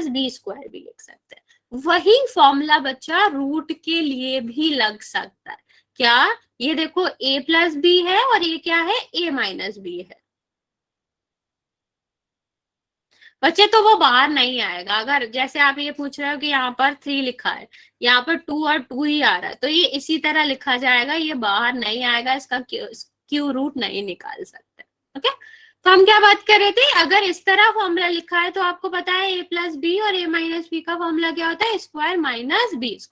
Speaker 1: b² भी लिख सकते हैं। वही फॉर्मूला बच्चा रूट के लिए भी लग सकता है। क्या, ये देखो a+b है और ये क्या है, a-b है बच्चे, तो वो बाहर नहीं आएगा। अगर जैसे आप ये पूछ रहे हो कि यहाँ पर 3 लिखा है, यहाँ पर 2 और 2 ही आ रहा है, तो ये इसी तरह लिखा जाएगा, ये बाहर नहीं आएगा, इसका क्यू रूट नहीं निकाल सकते। ओके, तो हम क्या बात कर रहे थे, अगर इस तरह फॉर्मूला लिखा है तो आपको पता है a+b और a-b का फॉर्मूला क्या होता है, a² - b²।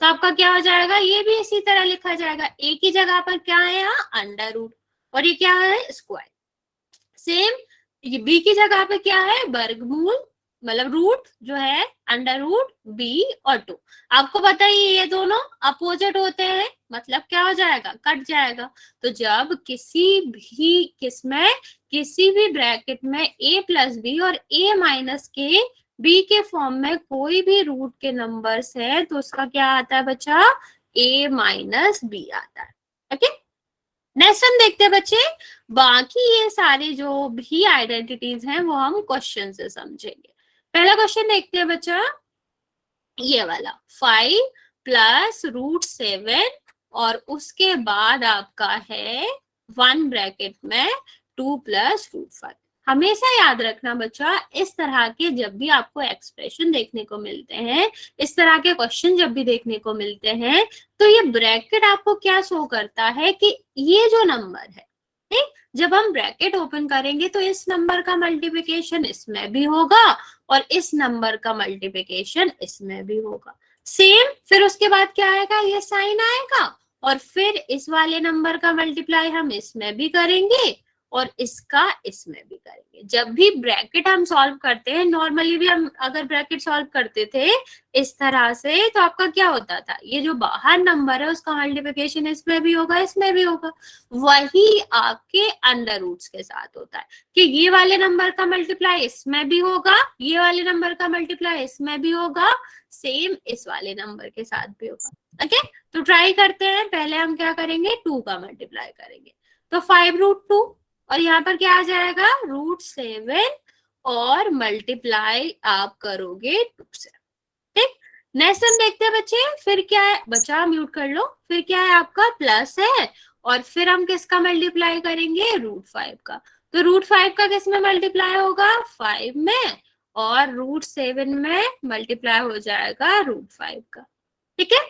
Speaker 1: तो आपका क्या हो जाएगा, ये भी इसी तरह लिखा जाएगा, एक ही जगह पर क्या है यहाँ √, और ये क्या है, स्क्वायर। सेम ये b की जगह पे क्या है, वर्गमूल, मतलब रूट जो है √b और 2। आपको पता ही ये दोनों अपोजिट होते हैं, मतलब क्या हो जाएगा, कट जाएगा। तो जब किसी भी ब्रैकेट में a+b और a-b के फॉर्म में कोई भी रूट के नंबर्स है तो उसका क्या आता है बच्चा, a-b आता है। ओके, नेक्स्ट हम देखते हैं बच्चे, बाकी ये सारे जो भी आइडेंटिटीज हैं वो हम क्वेश्चन से समझेंगे। पहला क्वेश्चन देखते हैं बच्चा, ये वाला 5 + √7 और उसके बाद आपका है 1 ब्रैकेट में 2 + √5। हमेशा याद रखना बच्चा, इस तरह के जब भी आपको एक्सप्रेशन देखने को मिलते हैं, इस तरह के क्वेश्चन जब भी देखने को मिलते हैं, तो ये ब्रैकेट आपको क्या शो करता है कि ये जो नंबर है, ठीक, जब हम ब्रैकेट ओपन करेंगे तो इस नंबर का मल्टीप्लिकेशन इसमें भी होगा और इस नंबर का मल्टीप्लिकेशन इसमें भी होगा। सेम फिर उसके बाद क्या आएगा, ये साइन आएगा और फिर इस वाले नंबर का मल्टीप्लाई हम इसमें भी करेंगे और इसका इसमें भी करेंगे। जब भी ब्रैकेट हम सॉल्व करते हैं, नॉर्मली भी हम अगर ब्रैकेट सॉल्व करते थे इस तरह से, तो आपका क्या होता था, ये जो बाहर नंबर है उसका मल्टीप्लिकेशन इसमें भी होगा, इसमें भी होगा। वही आपके अंडर रूट्स के साथ होता है कि ये वाले नंबर का मल्टीप्लाई इसमें भी होगा, ये वाले नंबर का मल्टीप्लाई इसमें भी होगा, सेम इस वाले नंबर के साथ भी होगा। ओके, तो ट्राई करते हैं। पहले हम क्या करेंगे, 2 का मल्टीप्लाई करेंगे, तो 5√2 और यहाँ पर क्या आ जाएगा, √7 और मल्टीप्लाई आप करोगे 2 से। ठीक, नेक्स्ट हम देखते हैं बच्चे, फिर क्या है बच्चा, म्यूट कर लो, फिर क्या है आपका प्लस है और फिर हम किसका मल्टीप्लाई करेंगे, √5 का। तो √5 का किस में मल्टीप्लाई होगा, 5 में, और √7 में मल्टीप्लाई हो जाएगा √5 का। ठीक है,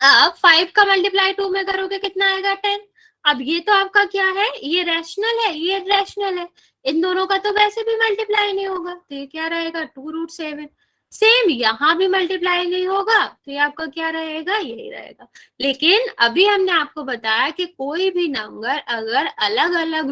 Speaker 1: अब 5 का मल्टीप्लाई 2 में करोगे कितना आएगा, 10। अब ये तो आपका क्या है, ये रैशनल है, ये इरेशनल है, इन दोनों का तो वैसे भी मल्टीप्लाई नहीं होगा, तो ये क्या रहेगा, 2√7। सेम यहाँ भी मल्टीप्लाई नहीं होगा, तो ये आपका क्या रहेगा, यही रहेगा। लेकिन अभी हमने आपको बताया कि कोई भी नंबर अगर अलग अलग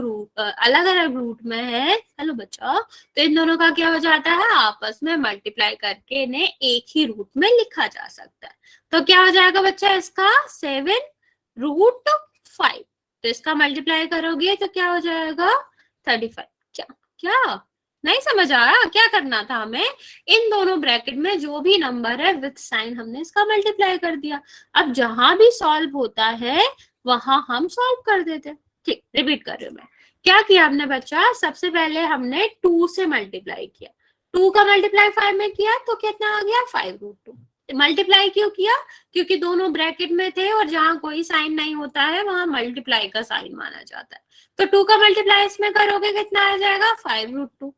Speaker 1: रूट में है, हेलो बच्चों, तो इन दोनों का क्या हो जाता है, आपस में मल्टीप्लाई करके इन्हें एक ही रूट में लिखा जा सकता है। तो क्या हो जाएगा बच्चा इसका, 7√5। तो इसका मल्टीप्लाई करोगे तो क्या हो जाएगा, 35। क्या क्या नहीं समझ आया, क्या करना था हमें, इन दोनों ब्रैकेट में जो भी नंबर है विथ साइन हमने इसका मल्टीप्लाई कर दिया। अब जहां भी सॉल्व होता है वहां हम सॉल्व कर देते हैं। ठीक, रिपीट कर रही हूँ मैं। क्या किया हमने बच्चा, सबसे पहले हमने 2 से मल्टीप्लाई किया, 2 का मल्टीप्लाई 5 में किया तो कितना आ गया, 5√2। मल्टीप्लाई क्यों किया, क्योंकि दोनों ब्रैकेट में थे और जहां कोई साइन नहीं होता है वहां मल्टीप्लाई का साइन माना जाता है। तो 2 का मल्टीप्लाई इसमें करोगे कितना आ जाएगा, 5√2।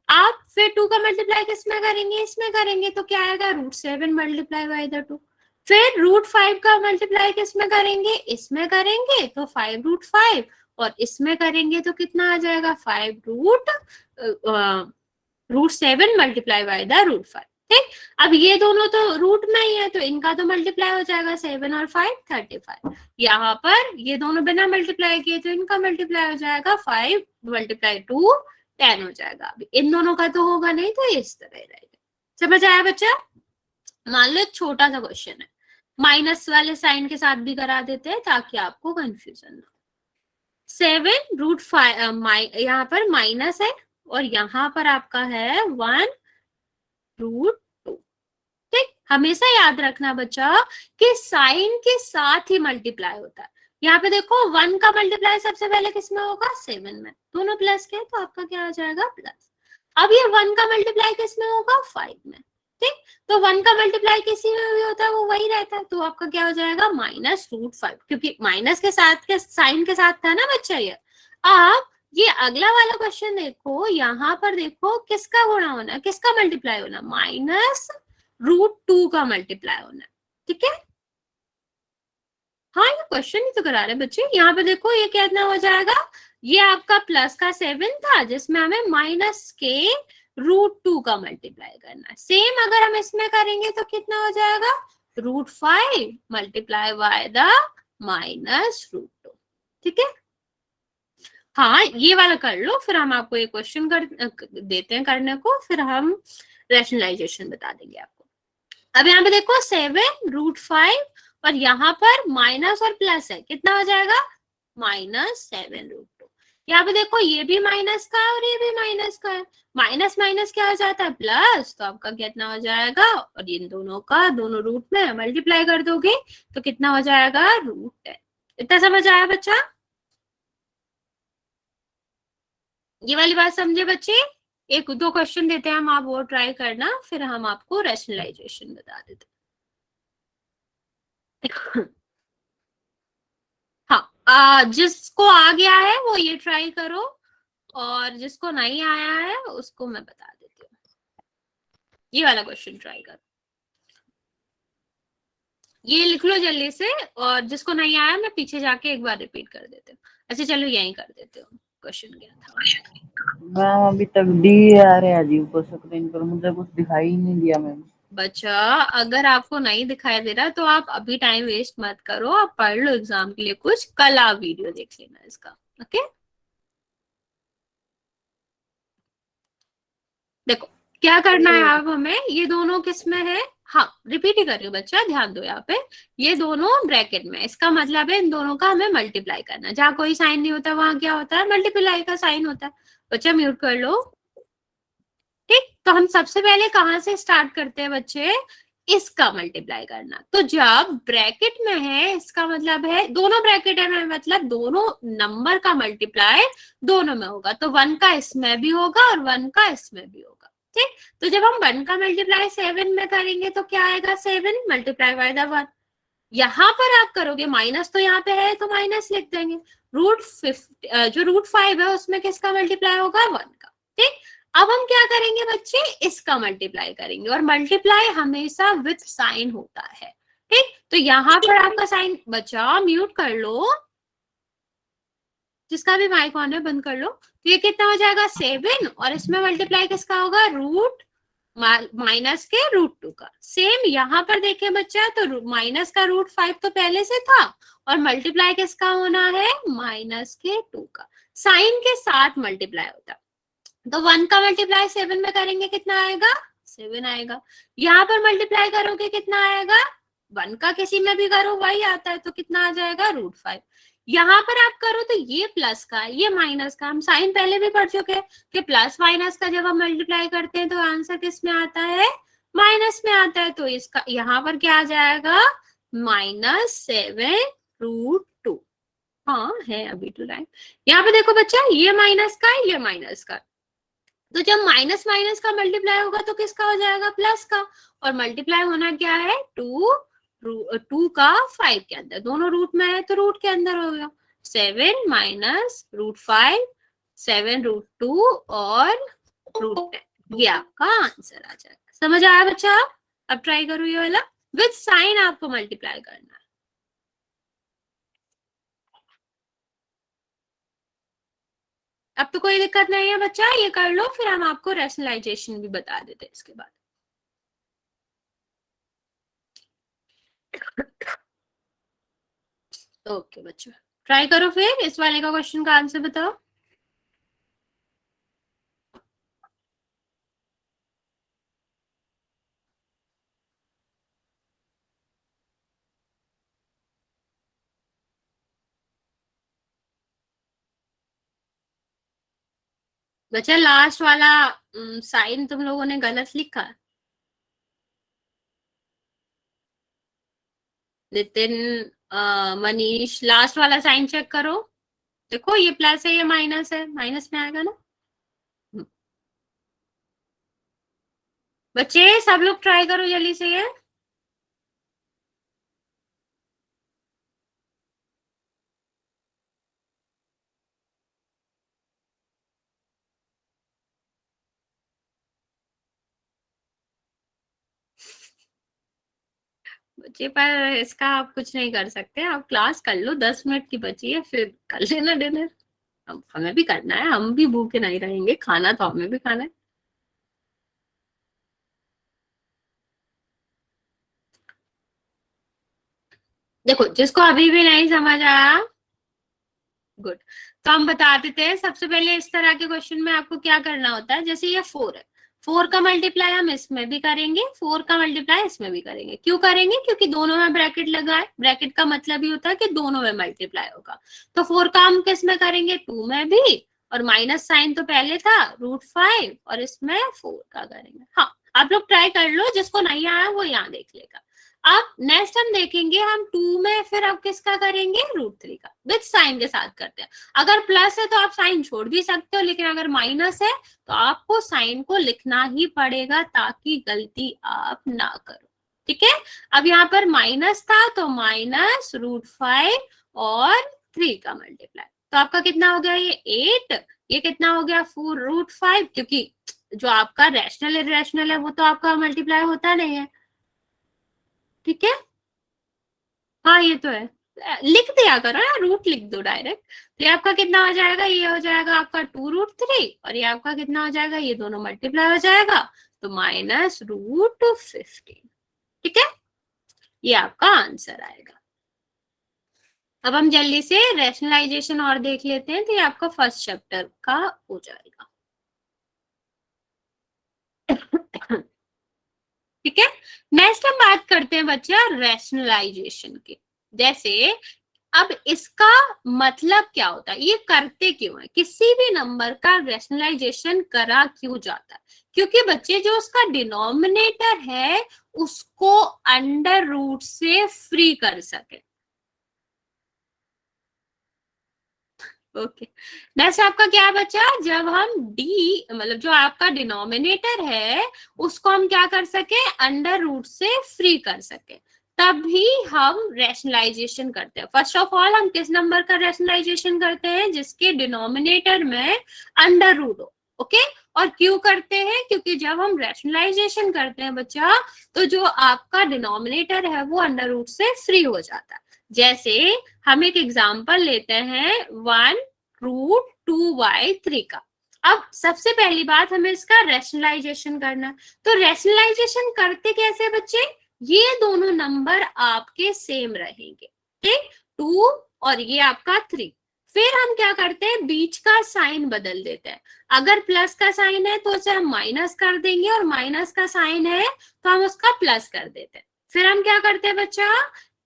Speaker 1: आप फिर 2 का मल्टीप्लाई किसमें करेंगे, इसमें करेंगे तो क्या आएगा, √7 मल्टीप्लाई बाय द 2। फिर √5 का मल्टीप्लाई किसमें करेंगे, इसमें करेंगे तो 5√5, और इसमें करेंगे तो कितना आ जाएगा, 5√7 मल्टीप्लाई बाय द √5। ठीक, अब ये दोनों तो रूट में ही है तो इनका तो मल्टीप्लाई हो जाएगा, 7 और 5 35। यहाँ पर ये दोनों बिना मल्टीप्लाई किए तो इनका मल्टीप्लाई हो जाएगा, 5 × 2 10 हो जाएगा। अभी इन दोनों का तो होगा नहीं, तो इस तरह रहेगा। समझ आया बच्चा। मान लो छोटा सा क्वेश्चन है, माइनस वाले साइन के साथ भी करा देते हैं ताकि आपको कंफ्यूजन ना हो। 7√5 यहाँ पर माइनस है और यहाँ पर आपका है 1√2। ठीक, हमेशा याद रखना बच्चा कि साइन के साथ ही मल्टीप्लाई होता है। यहाँ पे देखो 1 का मल्टीप्लाई सबसे पहले किसमें होगा, 7 में, दोनों प्लस के तो आपका क्या आ जाएगा, प्लस। अब ये 1 का मल्टीप्लाई किसमें होगा, 5 में। ठीक, तो 1 का मल्टीप्लाई किसी में भी होता है वो वही रहता है, तो आपका क्या हो जाएगा, -√5, क्योंकि माइनस के साथ के साइन के साथ था ना बच्चा ये। अब ये अगला वाला क्वेश्चन देखो, यहाँ पर देखो किसका गुणा होना है, किसका मल्टीप्लाई होना, -√2 का मल्टीप्लाई होना है। ठीक है, हाँ ये क्वेश्चन ही तो करा रहे बच्चे। यहाँ पे देखो ये कितना हो जाएगा, ये आपका प्लस का 7 था जिसमें हमें माइनस के √2 का मल्टीप्लाई करना है। सेम अगर हम इसमें करेंगे तो कितना हो जाएगा, √5 मल्टीप्लाई बाय द -√2। ठीक है, हाँ ये वाला कर लो, फिर हम आपको ये क्वेश्चन देते हैं करने को, फिर हम रैशनलाइजेशन बता देंगे आपको। अब यहाँ पे देखो 7√5 और यहाँ पर माइनस और प्लस है, कितना हो जाएगा, -7√2। यहाँ पे देखो ये भी माइनस का है और ये भी माइनस का है, माइनस माइनस क्या हो जाता है, प्लस, तो आपका कितना हो जाएगा, और इन दोनों का दोनों रूट में मल्टीप्लाई कर दोगे तो कितना हो जाएगा, √10। इतना समझ आया बच्चा, ये वाली बात समझे बच्चे। एक दो क्वेश्चन देते हैं हम, आप वो ट्राई करना, फिर हम आपको रैशनलाइजेशन बता देते हैं। हाँ, जिसको आ गया है वो ये ट्राई करो, और जिसको नहीं आया है उसको मैं बता देती हूँ। ये वाला क्वेश्चन ट्राई करो, ये लिख लो जल्दी से, और जिसको नहीं आया मैं पीछे जाके एक बार रिपीट कर देती हूँ। अच्छा चलो यही कर देते हो, क्वेश्चन क्या था
Speaker 3: मैम अभी तक डी आ रहे हैं अजीब को स्क्रीन पर, मुझे कुछ दिखाई ही नहीं दिया मैम।
Speaker 1: बच्चा अगर आपको नहीं दिखाई दे रहा तो आप अभी टाइम वेस्ट मत करो, आप पढ़ लो एग्जाम के लिए कुछ, कल आप वीडियो देख लेना इसका। ओके, देखो क्या करना है अब हमें, ये दोनों किसमें है, हाँ रिपीट ही कर रही हूँ बच्चा, ध्यान दो यहाँ पे, ये दोनों ब्रैकेट में, इसका मतलब है इन दोनों का हमें मल्टीप्लाई करना है। जहाँ कोई साइन नहीं होता वहां क्या होता है, मल्टीप्लाई का साइन होता है। बच्चा म्यूट कर लो। ठीक, तो हम सबसे पहले कहाँ से स्टार्ट करते हैं बच्चे, इसका मल्टीप्लाई करना। तो जब ब्रैकेट में है इसका मतलब है, दोनों ब्रैकेट है मतलब दोनों नंबर का मल्टीप्लाई दोनों में होगा, तो 1 का इसमें भी होगा और 1 का इसमें भी होगा। ठीक, तो जब हम 1 का मल्टीप्लाई 7 में करेंगे तो क्या आएगा, 7 मल्टीप्लाई बाय द 1। यहाँ पर आप करोगे माइनस, तो यहाँ पे है तो माइनस लिख देंगे। जो √5 है उसमें किसका मल्टीप्लाई होगा, 1 का। ठीक, अब हम क्या करेंगे बच्चे, इसका मल्टीप्लाई करेंगे, और मल्टीप्लाई हमेशा विथ साइन होता है। ठीक, तो यहाँ पर आपका साइन, बच्चा म्यूट कर लो, जिसका भी माइक ऑन है बंद कर लो। तो ये कितना हो जाएगा, 7, और इसमें मल्टीप्लाई किसका होगा, माइनस के √2 का। सेम यहाँ पर देखें बच्चा, तो माइनस का √5 तो पहले से था, और मल्टीप्लाई किसका होना है, माइनस के 2 का। साइन के साथ मल्टीप्लाई होता, तो 1 का मल्टीप्लाई 7 में करेंगे कितना आएगा, 7 आएगा। यहाँ पर मल्टीप्लाई करोगे कितना आएगा, 1 का किसी में भी करो वही आता है, तो कितना आ जाएगा, √5। यहाँ पर आप करो तो ये प्लस का, ये माइनस का, हम साइन पहले भी पढ़ चुके हैं कि प्लस माइनस का जब हम मल्टीप्लाई करते हैं तो आंसर किस में आता है, माइनस में आता है। तो इसका यहाँ पर क्या आ जाएगा, -7 √2। हाँ है अभी तो टाइम। यहाँ पे देखो बच्चा, ये माइनस का है, ये माइनस का, तो जब माइनस माइनस का मल्टीप्लाई होगा तो किसका हो जाएगा, प्लस का। और मल्टीप्लाई होना क्या है, 2 का 5 के अंदर, दोनों रूट में है तो रूट के अंदर हो गया। 7 माइनस √5, 7 √2 और √10, ये आपका आंसर आ जाएगा। समझ आया बच्चा? अब ट्राई करो ये वाला, विद साइन आपको मल्टीप्लाई करना है। अब तो कोई दिक्कत नहीं है बच्चा, ये कर लो, फिर हम आपको रैशनलाइजेशन भी बता देते हैं इसके बाद। ओके बच्चों, ट्राई करो फिर, इस वाले का क्वेश्चन का आंसर बताओ। बच्चा लास्ट वाला साइन तुम लोगों ने गलत लिखा है। नितिन, मनीष, लास्ट वाला साइन चेक करो, देखो ये प्लस है, ये माइनस है, माइनस में आएगा ना। बच्चे सब लोग ट्राई करो जल्दी से ये। बच्चे पर इसका आप कुछ नहीं कर सकते, आप क्लास कर लो, 10 मिनट की बची है, फिर कर लेना डिनर। हमें भी करना है, हम भी भूखे नहीं रहेंगे, खाना तो हमें भी खाना है। देखो जिसको अभी भी नहीं समझ आया, गुड, तो हम बता देते हैं। सबसे पहले इस तरह के क्वेश्चन में आपको क्या करना होता है, जैसे ये 4 है, 4 का मल्टीप्लाई हम इसमें भी करेंगे, 4 का मल्टीप्लाई इसमें भी करेंगे। क्यों करेंगे, क्योंकि दोनों में ब्रैकेट लगा है, ब्रैकेट का मतलब ही होता है कि दोनों में मल्टीप्लाई होगा। तो 4 का हम किस में करेंगे, 2 में भी, और माइनस साइन तो पहले था √5, और इसमें 4 का करेंगे। हाँ आप लोग ट्राई कर लो, जिसको नहीं आया वो यहाँ देख लेगा। अब नेक्स्ट हम देखेंगे, हम 2 में फिर अब किसका करेंगे, √3 का, विद साइन के साथ करते हैं। अगर प्लस है तो आप साइन छोड़ भी सकते हो, लेकिन अगर माइनस है तो आपको साइन को लिखना ही पड़ेगा, ताकि गलती आप ना करो। ठीक है, अब यहाँ पर माइनस था तो माइनस √5 और 3 का मल्टीप्लाई, तो आपका कितना हो गया, ये 8, ये कितना हो गया, 4 √5, क्योंकि जो आपका रैशनल इरेशनल है वो तो आपका मल्टीप्लाई होता नहीं है। ठीक है, हाँ ये तो है, लिख दिया करो ना, रूट लिख दो डायरेक्ट। तो ये आपका कितना हो जाएगा, ये हो जाएगा आपका 2 √3, और ये आपका कितना हो जाएगा, ये दोनों मल्टीप्लाई हो जाएगा, तो -√15। ठीक है, ये आपका आंसर आएगा। अब हम जल्दी से रैशनलाइजेशन और देख लेते हैं, तो ये आपका फर्स्ट चैप्टर का हो जाएगा। ठीक है, नेक्स्ट हम बात करते हैं बच्चा रैशनलाइजेशन की। जैसे अब इसका मतलब क्या होता है, ये करते क्यों है, किसी भी नंबर का रैशनलाइजेशन करा क्यों जाता है, क्योंकि बच्चे जो उसका डिनोमिनेटर है उसको अंडर रूट से फ्री कर सके। ओके, नेक्स्ट आपका क्या बचा, जब हम डी मतलब जो आपका डिनोमिनेटर है उसको हम क्या कर सके, अंडर रूट से फ्री कर सके, तभी हम रैशनलाइजेशन करते हैं। फर्स्ट ऑफ ऑल हम किस नंबर का रैशनलाइजेशन करते हैं, जिसके डिनोमिनेटर में अंडर रूट हो। ओके, और क्यों करते हैं, क्योंकि जब हम रैशनलाइजेशन करते हैं बच्चा, तो जो आपका डिनोमिनेटर है वो अंडर रूट से फ्री हो जाता है। जैसे हम एक एग्जांपल लेते हैं 1 √2/3 का। अब सबसे पहली बात हमें इसका रैशनलाइजेशन करना है। तो रैशनलाइजेशन करते कैसे बच्चे, ये दोनों नंबर आपके सेम रहेंगे, ठीक, 2 और ये आपका 3। फिर हम क्या करते हैं, बीच का साइन बदल देते हैं। अगर प्लस का साइन है तो उसे हम माइनस कर देंगे, और माइनस का साइन है तो हम उसका प्लस कर देते हैं। फिर हम क्या करते हैं बच्चा,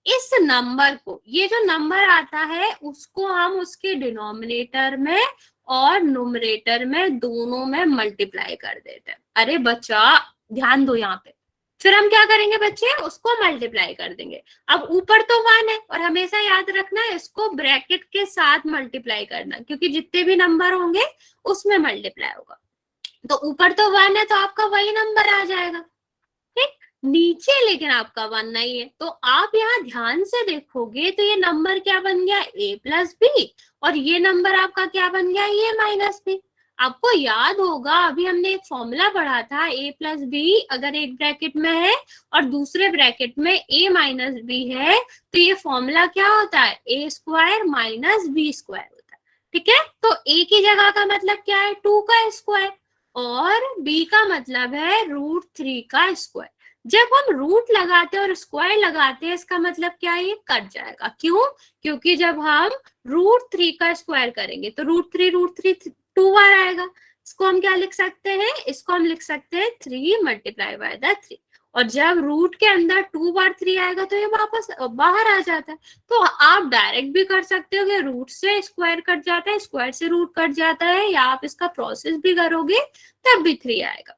Speaker 1: इस नंबर को, ये जो नंबर आता है उसको हम उसके डिनोमिनेटर में और न्यूमरेटर में दोनों में मल्टीप्लाई कर देते हैं। अरे बच्चा ध्यान दो यहाँ पे, फिर हम क्या करेंगे बच्चे, उसको मल्टीप्लाई कर देंगे। अब ऊपर तो 1 है, और हमेशा याद रखना है इसको ब्रैकेट के साथ मल्टीप्लाई करना, क्योंकि जितने भी नंबर होंगे उसमें मल्टीप्लाई होगा। तो ऊपर तो 1 है तो आपका वही नंबर आ जाएगा, ठीक। नीचे लेकिन आपका 1 नहीं है, तो आप यहाँ ध्यान से देखोगे तो ये नंबर क्या बन गया, a प्लस बी, और ये नंबर आपका क्या बन गया, ये माइनस बी। आपको याद होगा अभी हमने एक फॉर्मूला पढ़ा था, a प्लस बी अगर एक ब्रैकेट में है और दूसरे ब्रैकेट में a माइनस बी है, तो ये फॉर्मूला क्या होता है, a square minus B square होता है, ठीक है। तो a की जगह का मतलब क्या है, 2 का स्क्वायर, और b का मतलब है √3 का स्क्वायर। जब हम रूट लगाते हैं और स्क्वायर लगाते हैं, इसका मतलब क्या है, ये कट जाएगा। क्यों, क्योंकि जब हम √3 का स्क्वायर करेंगे तो √3 2 बार आएगा। इसको हम क्या लिख सकते हैं, इसको हम लिख सकते हैं 3 मल्टीप्लाई बाय द 3। और जब रूट के अंदर 2 बार 3 आएगा तो ये वापस बाहर आ जाता है। तो आप डायरेक्ट भी कर सकते हो कि रूट से स्क्वायर कट जाता है, स्क्वायर से रूट कट जाता है, या आप इसका प्रोसेस भी करोगे तब भी 3 आएगा।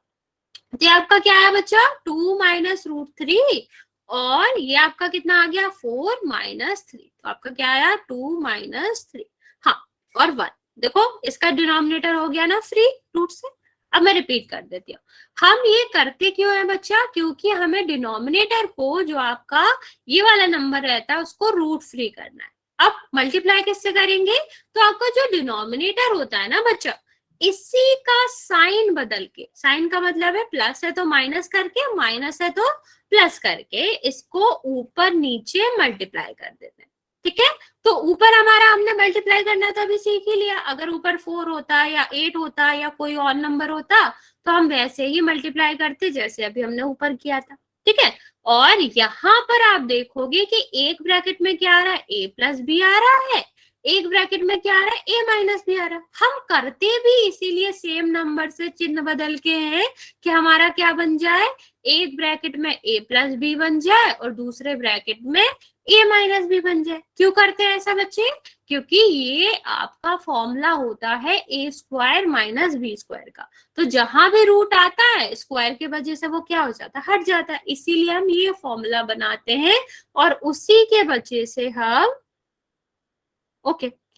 Speaker 1: तो आपका क्या है बच्चा, 2 माइनस √3, और ये आपका कितना आ गया, 4 माइनस 3। तो आपका क्या आया, 2 माइनस 3, हाँ, और 1। देखो इसका डिनोमिनेटर हो गया ना फ्री रूट से। अब मैं रिपीट कर देती हूँ, हम ये करते क्यों है बच्चा, क्योंकि हमें डिनोमिनेटर को, जो आपका ये वाला नंबर रहता है, उसको रूट फ्री करना है। अब मल्टीप्लाई किससे करेंगे, तो आपका जो डिनोमिनेटर होता है ना बच्चा, इसी का साइन बदल के, साइन का मतलब है प्लस है तो माइनस करके, माइनस है तो प्लस करके, इसको ऊपर नीचे मल्टीप्लाई कर देते हैं, ठीक है। तो ऊपर हमारा हमने मल्टीप्लाई करना था अभी सीख ही लिया। अगर ऊपर 4 होता या 8 होता या कोई और नंबर होता तो हम वैसे ही मल्टीप्लाई करते जैसे अभी हमने ऊपर किया था, ठीक है। और यहाँ पर आप देखोगे कि एक ब्रैकेट में क्या आ रहा है, a प्लस बी आ रहा है, एक ब्रैकेट में क्या आ रहा है, a माइनस बी आ रहा है। हम करते भी इसीलिए सेम नंबर से चिन्ह बदल के हैं कि हमारा क्या बन जाए, एक ब्रैकेट में a प्लस बी बन जाए और दूसरे ब्रैकेट में a माइनस बी बन जाए। क्यों करते हैं ऐसा बच्चे, क्योंकि ये आपका फॉर्मूला होता है a square minus B square का। तो जहां भी रूट आता है स्क्वायर की वजह से वो क्या हो जाता है, हट जाता है। इसीलिए हम ये फॉर्मूला बनाते हैं, और उसी के वजह से हम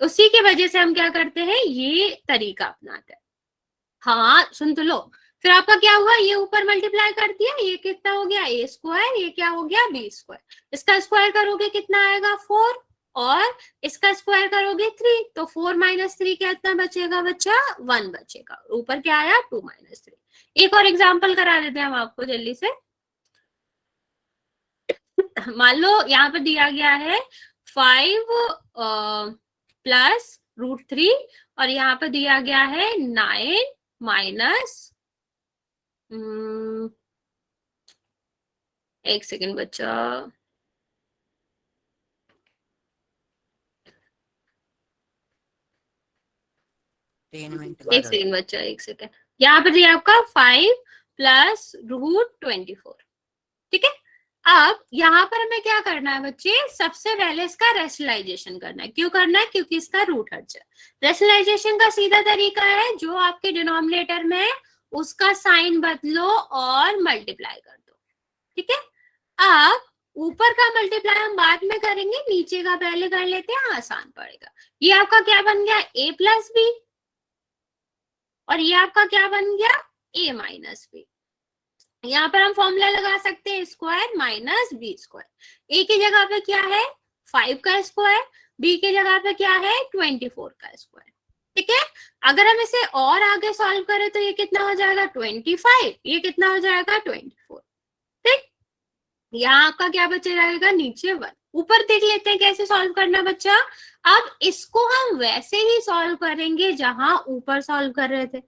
Speaker 1: उसी की वजह से हम क्या करते हैं, ये तरीका अपनाते हैं। हाँ सुन तो लो, फिर आपका क्या हुआ, ये ऊपर मल्टीप्लाई कर दिया, ये कितना हो गया, a स्क्वायर, ये क्या हो गया, b स्क्वायर। इसका स्क्वायर करोगे कितना आएगा, 4, और इसका स्क्वायर करोगे 3, तो 4 माइनस 3 कितना बचेगा बच्चा, 1 बचेगा। ऊपर क्या आया, 2 माइनस 3। एक और एग्जाम्पल करा देते हैं हम आपको जल्दी से। मान लो यहाँ पे दिया गया है 5 प्लस √3, और यहाँ पे दिया गया है 9 माइनस, एक सेकेंड बच्चा, एक सेकेंड बच्चा, एक सेकेंड। यहाँ पे दिया आपका 5 प्लस √24, ठीक है। अब यहाँ पर हमें क्या करना है बच्चे, सबसे पहले इसका रेशनलाइजेशन करना है। क्यों करना है, क्योंकि इसका रूट हट जाए। रेशनलाइजेशन का सीधा तरीका है, जो आपके डिनोमिनेटर में है उसका साइन बदलो और मल्टीप्लाई कर दो, ठीक है। अब ऊपर का मल्टीप्लाई हम बाद में करेंगे, नीचे का पहले कर लेते हैं, आसान पड़ेगा। ये आपका क्या बन गया, a प्लस बी, और ये आपका क्या बन गया, a माइनस बी। यहाँ पर हम फॉर्मूला लगा सकते हैं स्क्वायर माइनस बी स्क्वायर। ए की जगह पे क्या है, 5 का स्क्वायर, बी की जगह पे क्या है, 24 का स्क्वायर, ठीक है। अगर हम इसे और आगे सॉल्व करें तो ये कितना हो जाएगा, 25, ये कितना हो जाएगा, 24, ठीक। यहाँ आपका क्या बचा रहेगा, नीचे 1। ऊपर देख लेते हैं कैसे सॉल्व करना बच्चा। अब इसको हम वैसे ही सॉल्व करेंगे जहां ऊपर सॉल्व कर रहे थे।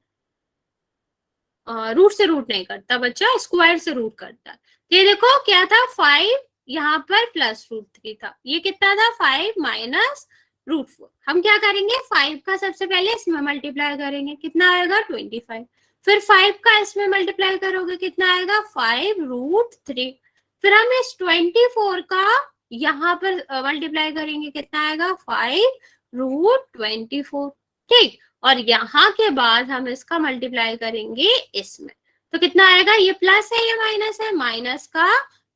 Speaker 1: रूट से रूट नहीं करता बच्चा, स्क्वायर से रूट करता। ये देखो क्या था, 5 यहाँ पर प्लस √3 था, ये कितना था 5 माइनस √4। हम क्या करेंगे, 5 का सबसे पहले इसमें मल्टीप्लाई करेंगे, कितना आएगा 25। फिर 5 का इसमें मल्टीप्लाई करोगे, कितना आएगा 5√3। फिर हम इस 24 का यहाँ पर मल्टीप्लाई करेंगे, कितना आएगा 5√24। ठीक, और यहाँ के बाद हम इसका मल्टीप्लाई करेंगे इसमें, तो कितना आएगा, ये प्लस है ये माइनस है, माइनस का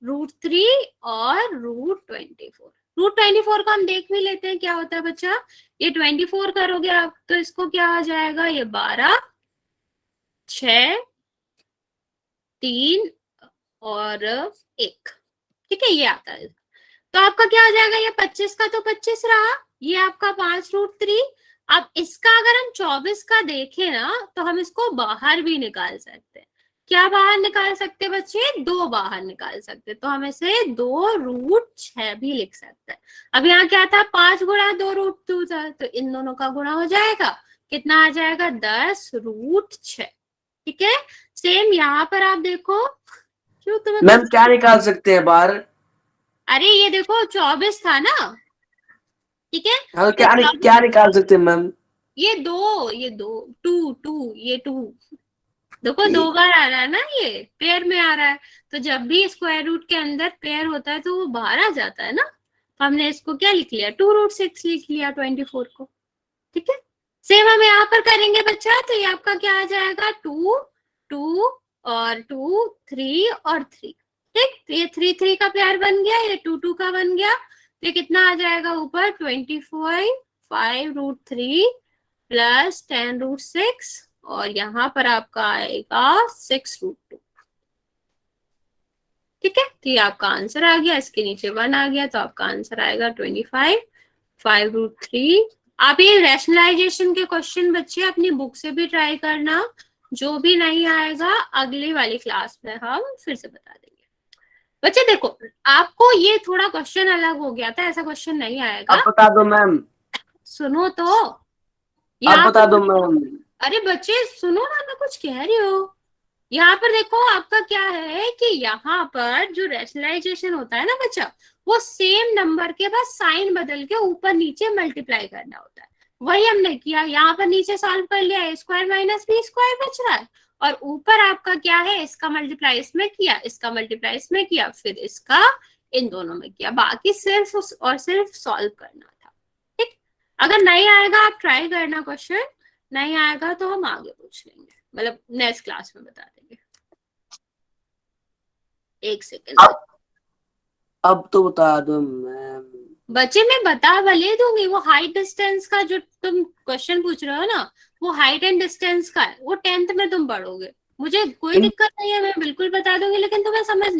Speaker 1: √3 और √24। √24 को हम देख भी लेते हैं क्या होता है बच्चा। ये 24 करोगे आप तो इसको क्या आ जाएगा, ये 12, 6, 3 और 1। ठीक है, ये आता है। तो आपका क्या हो जाएगा, ये 25 का तो 25 रहा, ये आपका 5√3। अब इसका अगर हम 24 का देखें ना, तो हम इसको बाहर भी निकाल सकते हैं। क्या बाहर निकाल सकते हैं बच्चे, 2 बाहर निकाल सकते हैं, तो हम इसे 2√6 भी लिख सकते हैं। अब यहाँ क्या था, 5 गुणा 2√2 था, तो इन दोनों का गुणा हो जाएगा, कितना आ जाएगा 10√6। ठीक है, सेम यहाँ पर आप देखो, क्यों तुम्हें
Speaker 4: मैम क्या निकाल सकते हैं बाहर?
Speaker 1: अरे ये देखो 24 था ना, ठीक है,
Speaker 4: हाँ,
Speaker 1: तो
Speaker 4: क्या निकाल सकते हैं मैम?
Speaker 1: ये 2 ये 2 देखो 2 बार आ रहा है ना, ये पेयर में आ रहा है। तो जब भी स्क्वायर रूट के अंदर पेयर होता है तो वो बाहर आ जाता है ना, तो हमने इसको क्या लिख लिया, 2√6 लिख लिया 24 को। ठीक है, सेम हम यहाँ पर करेंगे बच्चा, तो ये आपका क्या आ जाएगा 2, 2 और 2, 3 और 3। ठीक, तो ये 3, 3 का पेयर बन गया, ये 2, 2 का बन गया, तो कितना आ जाएगा ऊपर 25, 5√3 प्लस 10√6 और यहाँ पर आपका आएगा 6√2। ठीक है, तो ये आपका आंसर आ गया, इसके नीचे 1 आ गया, तो आपका आंसर आएगा 25, 5√3। आप ये रैशनलाइजेशन के क्वेश्चन बच्चे अपनी बुक से भी ट्राई करना, जो भी नहीं आएगा अगली वाली क्लास में हम फिर से बता देंगे। बच्चे देखो, आपको ये थोड़ा क्वेश्चन अलग हो गया था, ऐसा क्वेश्चन नहीं आएगा।
Speaker 4: अब बता दो मैम,
Speaker 1: सुनो तो,
Speaker 4: अब बता दो मैम।
Speaker 1: अरे बच्चे सुनो ना, मैं कुछ कह रही हूँ। यहाँ पर देखो आपका क्या है कि यहाँ पर जो रैशनलाइजेशन होता है ना बच्चा, वो सेम नंबर के बाद साइन बदल के ऊपर नीचे मल्टीप्लाई करना होता है। वही हमने किया, यहाँ पर नीचे सॉल्व कर लिया, a square minus b square बच रहा है, और ऊपर आपका क्या है, इसका मल्टीप्लाई इसमें किया, इसका मल्टीप्लाई इसमें किया, फिर इसका इन दोनों में किया, बाकी सिर्फ और सिर्फ सॉल्व करना था। ठीक, अगर नहीं आएगा आप ट्राई करना क्वेश्चन, नहीं आएगा तो हम आगे पूछ लेंगे, मतलब नेक्स्ट क्लास में बता देंगे। एक सेकेंड,
Speaker 4: अब तो बता दो मैम।
Speaker 1: बच्चे मैं बता भले दूंगी, वो हाइट डिस्टेंस का जो तुम क्वेश्चन पूछ रहे हो ना, वो हाइट एंड डिस्टेंस का है, वो 10th में तुम पढ़ोगे। मुझे कोई दिक्कत नहीं है, मैं बिल्कुल बता दूंगी, लेकिन तुम्हें समझ